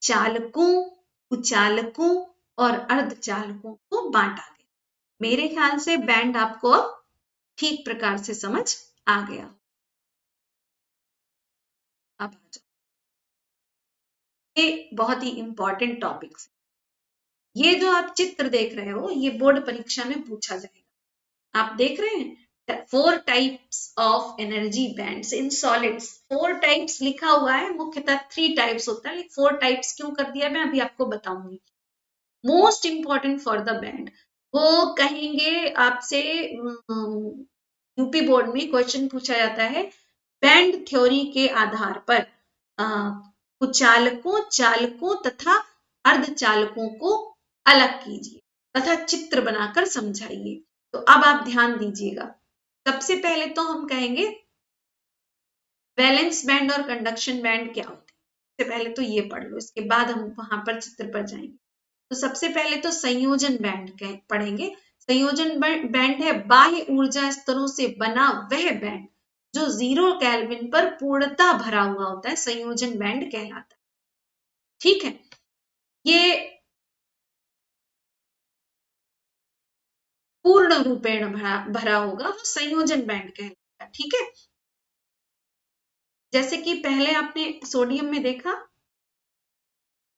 चालकों, कुचालकों और अर्धचालकों को बांटा गया। मेरे ख्याल से बैंड आपको अब ठीक प्रकार से समझ आ गया। अब आ जाओ, ये बहुत ही इंपॉर्टेंट टॉपिक्स, ये जो आप चित्र देख रहे हो ये बोर्ड परीक्षा में पूछा जाएगा। आप देख रहे हैं 4 types of energy bands in solids, 4 types लिखा हुआ है, मुख्यतः 3 टाइप्स होता है, 4 टाइप्स क्यों कर दिया मैं अभी आपको बताऊंगी। Most important for the band, वो कहेंगे आपसे, यूपी बोर्ड में क्वेश्चन पूछा जाता है, बैंड थ्योरी के आधार पर कुचालकों, चालकों तथा अर्धचालकों को अलग कीजिए तथा चित्र बनाकर समझाइए। तो अब आप ध्यान दीजिएगा, सबसे पहले तो हम कहेंगे वैलेंस बैंड और कंडक्शन बैंड क्या होते हैं। सबसे पहले तो ये पढ़ लो, इसके बाद हम वहां पर चित्र पर जाएंगे। तो सबसे पहले तो संयोजन बैंड पढ़ेंगे। संयोजन बैंड है बाह्य ऊर्जा स्तरों से बना वह बैंड जो 0 केल्विन पर पूर्णतः भरा हुआ होता है, संयोजन बैंड कहलाता है, ठीक है। ये पूर्ण रूपेण भरा होगा, वो संयोजन बैंड कहलाता है, ठीक है। जैसे कि पहले आपने सोडियम में देखा,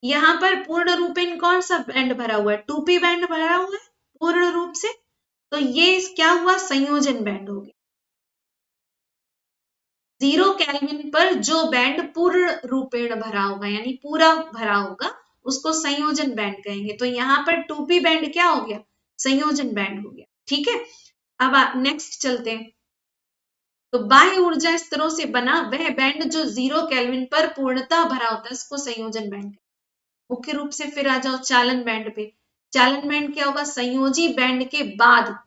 यहाँ पर पूर्ण रूपेण कौन सा बैंड भरा हुआ है? 2p बैंड भरा हुआ है पूर्ण रूप से, तो ये क्या हुआ? संयोजन बैंड हो गया। 0 केल्विन पर जो बैंड पूर्ण रूपेण भरा होगा यानी पूरा भरा होगा उसको संयोजन बैंड कहेंगे। तो यहाँ पर 2p बैंड क्या हो गया? संयोजन बैंड हो गया। ठीक है, अब नेक्स्ट चलते हैं। तो बाह्य ऊर्जा स्तरों से बना वह बैंड जो 0 केल्विन पर पूर्णतः भरा होता है इसको संयोजन बैंड। मुख्य रूप से फिर आ जाओ चालन बैंड पे। चालन बैंड क्या होगा? संयोजी बैंड के बाद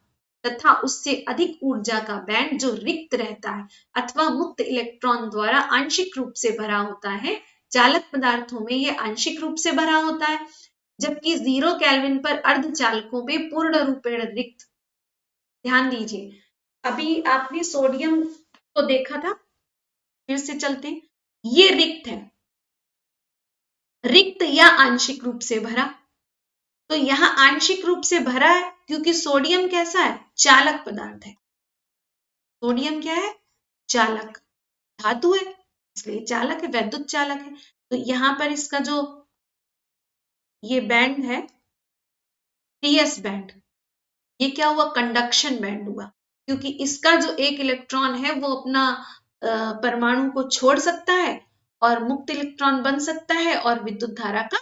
तथा उससे अधिक ऊर्जा का बैंड जो रिक्त रहता है अथवा मुक्त इलेक्ट्रॉन द्वारा आंशिक रूप से भरा होता है। चालक पदार्थों में यह आंशिक रूप से भरा होता है, जबकि 0 केल्विन पर अर्धचालकों में पूर्ण रूपेण रिक्त। ध्यान दीजिए, अभी आपने सोडियम को देखा था, फिर से चलते हैं। ये रिक्त है, रिक्त या आंशिक रूप से भरा। तो यहां आंशिक रूप से भरा है क्योंकि सोडियम कैसा है? चालक पदार्थ है। सोडियम क्या है? चालक धातु है, इसलिए चालक है, वैद्युत चालक है। तो यहां पर इसका जो ये बैंड है 3s बैंड, ये क्या हुआ? कंडक्शन बैंड हुआ, क्योंकि इसका जो एक इलेक्ट्रॉन है वो अपना परमाणु को छोड़ सकता है और मुक्त इलेक्ट्रॉन बन सकता है और विद्युत धारा का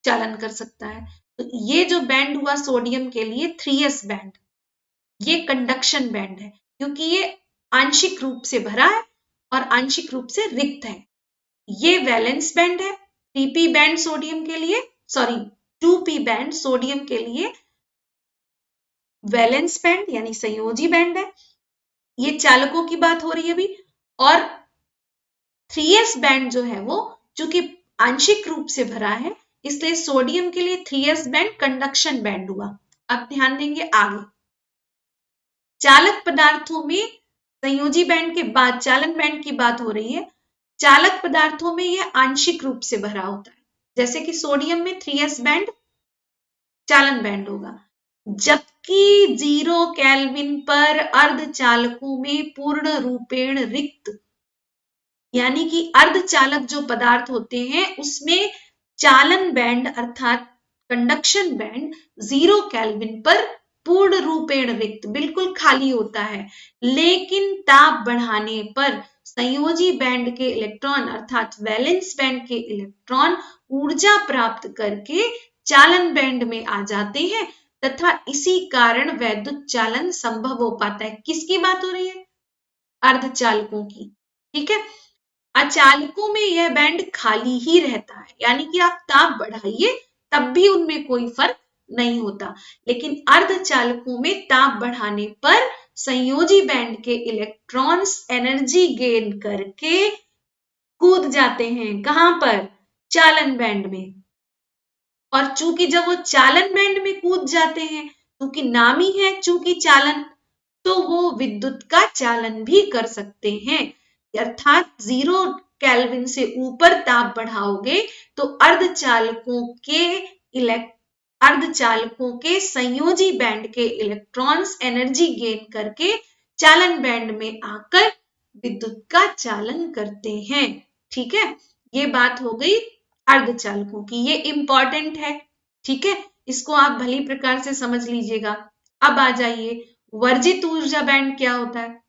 चालन कर सकता है। तो ये जो बैंड हुआ सोडियम के लिए 3s बैंड, ये कंडक्शन बैंड है क्योंकि ये आंशिक रूप से भरा है और आंशिक रूप से रिक्त है। ये वैलेंस बैंड है 3p बैंड सोडियम के लिए, सॉरी 2p बैंड सोडियम के लिए वैलेंस बैंड यानी संयोजी बैंड है। ये चालकों की बात हो रही है अभी। और 3s बैंड जो है वो चूंकि आंशिक रूप से भरा है इसलिए सोडियम के लिए 3s बैंड कंडक्शन बैंड हुआ। अब ध्यान देंगे आगे, चालक पदार्थों में संयोजी बैंड के बाद चालन बैंड की बात हो रही है। चालक पदार्थों में यह आंशिक रूप से भरा होता है, जैसे कि सोडियम में 3s बैंड चालन बैंड होगा, जबकि 0 केल्विन पर अर्धचालकों में पूर्ण रूपेण रिक्त यानी कि अर्धचालक जो पदार्थ होते हैं उसमें चालन बैंड अर्थात कंडक्शन बैंड 0 केल्विन पर पूर्ण रूपेण रिक्त बिल्कुल खाली होता है, लेकिन ताप बढ़ाने पर संयोजी बैंड के इलेक्ट्रॉन अर्थात वैलेंस बैंड के इलेक्ट्रॉन ऊर्जा प्राप्त करके चालन बैंड में आ जाते हैं तथा इसी कारण वैद्युत चालन संभव हो पाता है। किसकी बात हो रही है? अर्धचालकों की। ठीक है, अचालकों में यह बैंड खाली ही रहता है, यानी कि आप ताप बढ़ाइए तब भी उनमें कोई फर्क नहीं होता, लेकिन अर्धचालकों में ताप बढ़ाने पर संयोजी बैंड के इलेक्ट्रॉन्स एनर्जी गेन करके कूद जाते हैं। कहां पर? चालन बैंड में। और चूंकि जब वो चालन बैंड में कूद जाते हैं, क्योंकि नाम ही है चूंकि चालन, तो वो विद्युत का चालन भी कर सकते हैं। अर्थात 0 केल्विन से ऊपर ताप बढ़ाओगे तो अर्धचालकों के संयोजी बैंड के इलेक्ट्रॉन्स एनर्जी गेन करके चालन बैंड में आकर विद्युत का चालन करते हैं। ठीक है, ये बात हो गई अर्धचालकों की, ये इंपॉर्टेंट है। ठीक है, इसको आप भली प्रकार से समझ लीजिएगा। अब आ जाइए, वर्जित ऊर्जा बैंड क्या होता है?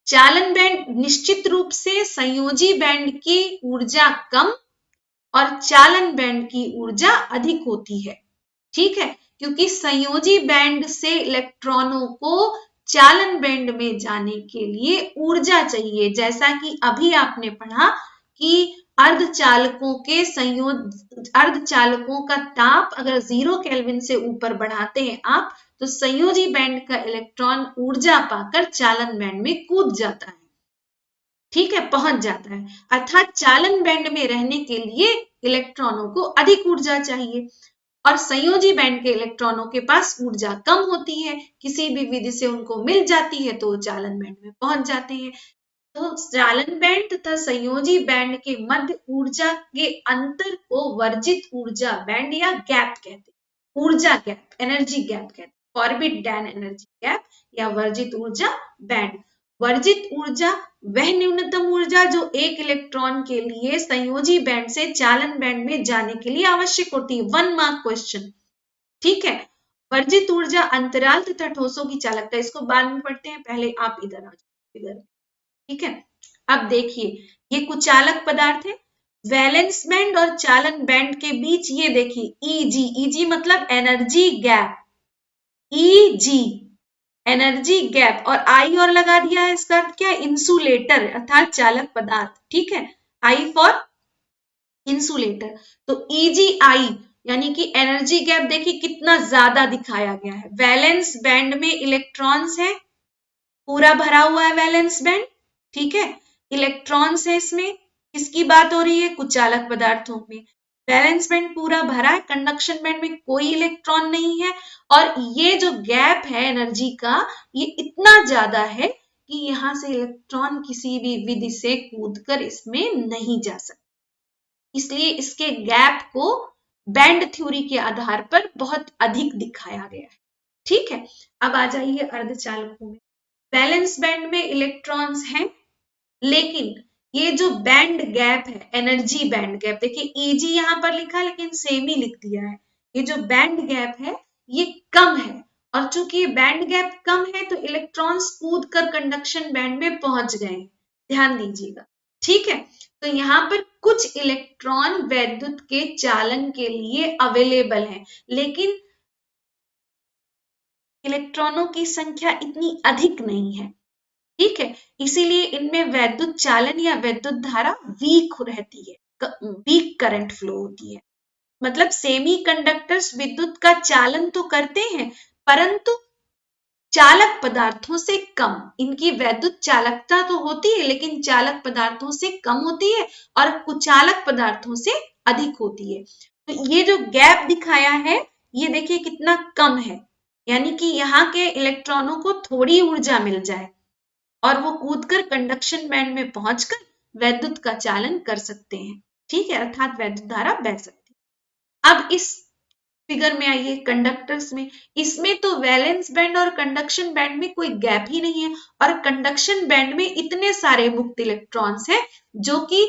चालन बैंड निश्चित रूप से संयोजी बैंड की ऊर्जा कम और चालन बैंड की ऊर्जा अधिक होती है। ठीक है, क्योंकि संयोजी बैंड से इलेक्ट्रॉनों को चालन बैंड में जाने के लिए ऊर्जा चाहिए, जैसा कि अभी आपने पढ़ा कि अर्धचालकों का ताप अगर 0 केल्विन से ऊपर बढ़ाते हैं आप तो संयोजी बैंड का इलेक्ट्रॉन ऊर्जा पाकर चालन बैंड में कूद जाता है। ठीक है, पहुंच जाता है। अर्थात चालन बैंड में रहने के लिए इलेक्ट्रॉनों को अधिक ऊर्जा चाहिए और संयोजी बैंड के इलेक्ट्रॉनों के पास ऊर्जा कम होती है, किसी भी विधि से उनको मिल जाती है तो चालन बैंड में पहुंच जाते हैं। तो चालन बैंड तथा संयोजी बैंड के मध्य ऊर्जा के अंतर को वर्जित ऊर्जा बैंड या गैप कहते हैं। ऊर्जा गैप, एनर्जी गैप कहते हैं, फॉरबिडन एनर्जी गैप या वर्जित ऊर्जा बैंड। वर्जित ऊर्जा वह न्यूनतम ऊर्जा जो एक इलेक्ट्रॉन के लिए संयोजी बैंड से चालन बैंड में जाने के लिए आवश्यक होती है। 1 मार्क क्वेश्चन, ठीक है। वर्जित ऊर्जा अंतराल तथा ठोसों की चालकता, इसको बाद में पढ़ते हैं, पहले आप इधर आ जाओ, इधर, ठीक है। अब देखिए ये कुचालक पदार्थ है, वैलेंस बैंड और चालन बैंड के बीच ये देखिए ईजी, ईजी मतलब energy gap, easy energy gap, और आई और लगा दिया है, इसका अर्थ क्या है, इंसुलेटर अर्थात चालक पदार्थ, ठीक है। I for insulator. तो ईजीआई यानी कि एनर्जी गैप देखिए कितना ज्यादा दिखाया गया है। वैलेंस बैंड में इलेक्ट्रॉन्स है, पूरा भरा हुआ है वैलेंस बैंड, ठीक है, इलेक्ट्रॉन्स है इसमें, किसकी बात हो रही है, कुचालक पदार्थों में। वैलेंस बैंड पूरा भरा है, कंडक्शन बैंड में कोई इलेक्ट्रॉन नहीं है, और ये जो गैप है एनर्जी का ये इतना ज्यादा है कि यहां से इलेक्ट्रॉन किसी भी विधि से कूदकर इसमें नहीं जा सकता, इसलिए इसके गैप को बैंड थ्योरी के आधार पर बहुत अधिक दिखाया गया है, ठीक है। अब आ जाइए अर्धचालकों में। वैलेंस बैंड में इलेक्ट्रॉन्स हैं, लेकिन ये जो बैंड गैप है, एनर्जी बैंड गैप, देखिए ईजी यहां पर लिखा लेकिन सेम ही लिख दिया है, ये जो बैंड गैप है ये कम है, और चूंकि ये बैंड गैप कम है तो इलेक्ट्रॉन्स कूद कर कंडक्शन बैंड में पहुंच गए, ध्यान दीजिएगा, ठीक है। तो यहाँ पर कुछ इलेक्ट्रॉन वैद्युत के चालन के लिए अवेलेबल हैं, लेकिन इलेक्ट्रॉनों की संख्या इतनी अधिक नहीं है, ठीक है, इसीलिए इनमें वैद्युत चालन या वैद्युत धारा वीक रहती है, वीक करंट फ्लो होती है। मतलब सेमी कंडक्टर्स विद्युत का चालन तो करते हैं, परंतु चालक पदार्थों से कम, इनकी वैद्युत चालकता तो होती है लेकिन चालक पदार्थों से कम होती है, और कुचालक पदार्थों से अधिक होती है। तो ये जो गैप दिखाया है ये देखिए कितना कम है, यानी कि यहाँ के इलेक्ट्रॉनों को थोड़ी ऊर्जा मिल जाए और वो कूदकर कंडक्शन बैंड में पहुंचकर वैद्युत का चालन कर सकते हैं, ठीक है, अर्थात वैद्युत धारा बह सकती है। अब इस फिगर में आइए कंडक्टर्स में, इसमें तो वैलेंस बैंड और कंडक्शन बैंड में कोई गैप ही नहीं है, और कंडक्शन बैंड में इतने सारे मुक्त इलेक्ट्रॉन्स हैं जो कि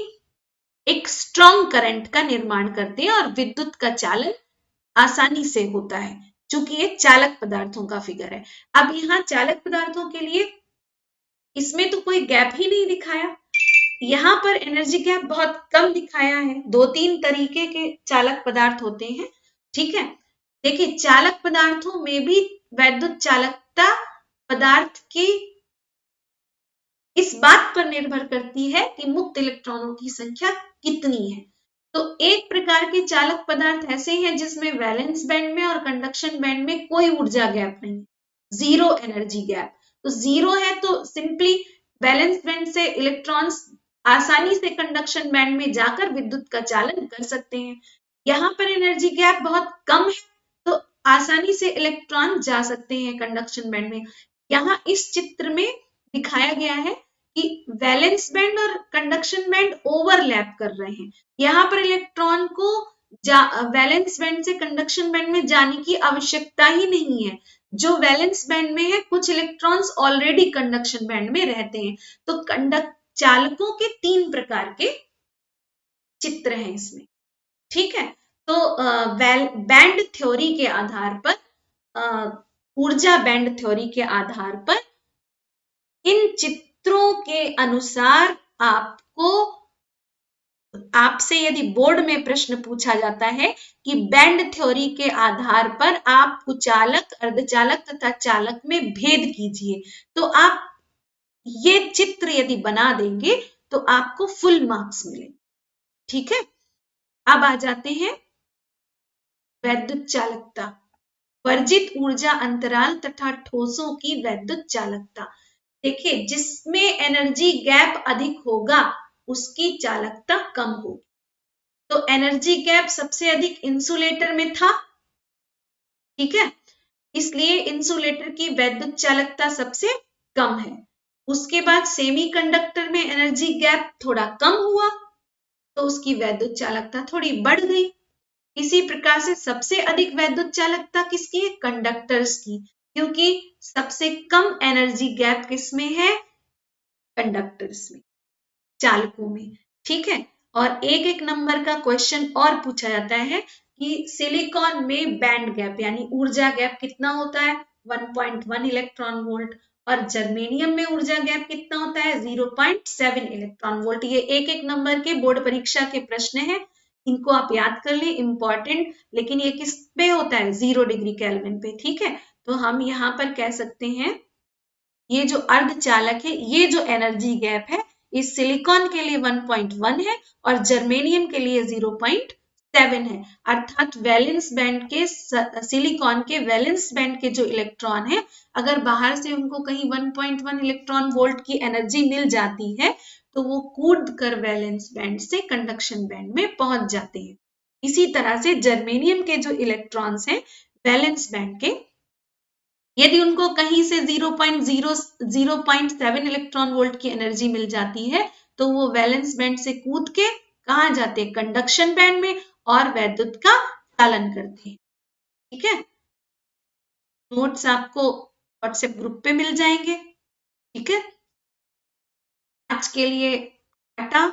एक स्ट्रॉन्ग करंट का निर्माण करते हैं और विद्युत का चालन आसानी से होता है, चूंकि ये चालक पदार्थों का फिगर है। अब यहाँ चालक पदार्थों के लिए इसमें तो कोई गैप ही नहीं दिखाया, यहाँ पर एनर्जी गैप बहुत कम दिखाया है। 2-3 तरीके के चालक पदार्थ होते हैं, ठीक है। देखिए चालक पदार्थों में भी वैद्युत चालकता पदार्थ की इस बात पर निर्भर करती है कि मुक्त इलेक्ट्रॉनों की संख्या कितनी है। तो एक प्रकार के चालक पदार्थ ऐसे हैं जिसमें वैलेंस बैंड में और कंडक्शन बैंड में कोई ऊर्जा गैप नहीं, जीरो एनर्जी गैप। तो जीरो है तो सिंपली वैलेंस बैंड से इलेक्ट्रॉन्स आसानी से कंडक्शन बैंड में जाकर विद्युत का चालन कर सकते हैं। यहाँ पर एनर्जी गैप बहुत कम है तो आसानी से इलेक्ट्रॉन जा सकते हैं कंडक्शन बैंड में। यहाँ इस चित्र में दिखाया गया है कि वैलेंस बैंड और कंडक्शन बैंड ओवरलैप कर रहे हैं। यहाँ पर इलेक्ट्रॉन को वैलेंस बैंड से कंडक्शन बैंड में जाने की आवश्यकता ही नहीं है। जो वैलेंस बैंड में है कुछ इलेक्ट्रॉन्स ऑलरेडी कंडक्शन बैंड में रहते हैं। तो चालकों के 3 प्रकार के चित्र हैं इसमें, ठीक है। तो बैंड थ्योरी के आधार पर, ऊर्जा बैंड थ्योरी के आधार पर इन चित्रों के अनुसार आपसे यदि बोर्ड में प्रश्न पूछा जाता है कि बैंड थ्योरी के आधार पर आप कुचालक, अर्धचालक तथा चालक में भेद कीजिए, तो आप ये चित्र यदि बना देंगे तो आपको फुल मार्क्स मिलेंगे, ठीक है। अब आ जाते हैं वैद्युत चालकता, वर्जित ऊर्जा अंतराल तथा ठोसों की वैद्युत चालकता। देखिए जिसमें एनर्जी गैप अधिक होगा उसकी चालकता कम होगी। तो एनर्जी गैप सबसे अधिक इंसुलेटर में था, ठीक है, इसलिए इंसुलेटर की वैद्युत चालकता सबसे कम है। उसके बाद सेमीकंडक्टर में एनर्जी गैप थोड़ा कम हुआ तो उसकी वैद्युत चालकता थोड़ी बढ़ गई। इसी प्रकार से सबसे अधिक वैद्युत चालकता किसकी है, कंडक्टर्स की, क्योंकि सबसे कम एनर्जी गैप किसमें है, कंडक्टर्स में, चालकों में, ठीक है। और एक एक नंबर का क्वेश्चन और पूछा जाता है कि सिलिकॉन में बैंड गैप यानी ऊर्जा गैप कितना होता है, 1.1 इलेक्ट्रॉन वोल्ट, और जर्मेनियम में ऊर्जा गैप कितना होता है, 0.7 इलेक्ट्रॉन वोल्ट। ये एक एक नंबर के बोर्ड परीक्षा के प्रश्न हैं, इनको आप याद कर लें, इंपॉर्टेंट। लेकिन ये किस पे होता है, 0 डिग्री केल्विन पे, ठीक है। तो हम यहाँ पर कह सकते हैं ये जो अर्धचालक है, ये जो एनर्जी गैप है, इस सिलिकॉन के लिए 1.1 है और जर्मेनियम के लिए 0.7 है। अर्थात वैलेंस बैंड के, सिलिकॉन के वैलेंस बैंड के जो इलेक्ट्रॉन है, अगर बाहर से उनको कहीं 1.1 इलेक्ट्रॉन वोल्ट की एनर्जी मिल जाती है तो वो कूद कर वैलेंस बैंड से कंडक्शन बैंड में पहुंच जाते हैं। इसी तरह से जर्मेनियम के जो इलेक्ट्रॉन्स हैं वैलेंस बैंड के, यदि उनको कहीं से 0.7 इलेक्ट्रॉन वोल्ट की एनर्जी मिल जाती है तो वो वैलेंस बैंड से कूद के कहाँ जाते हैं, कंडक्शन बैंड में, और वैद्युत का चालन करते हैं, ठीक है। नोट्स आपको व्हाट्सएप ग्रुप पे मिल जाएंगे, ठीक है। आज के लिए टाटा।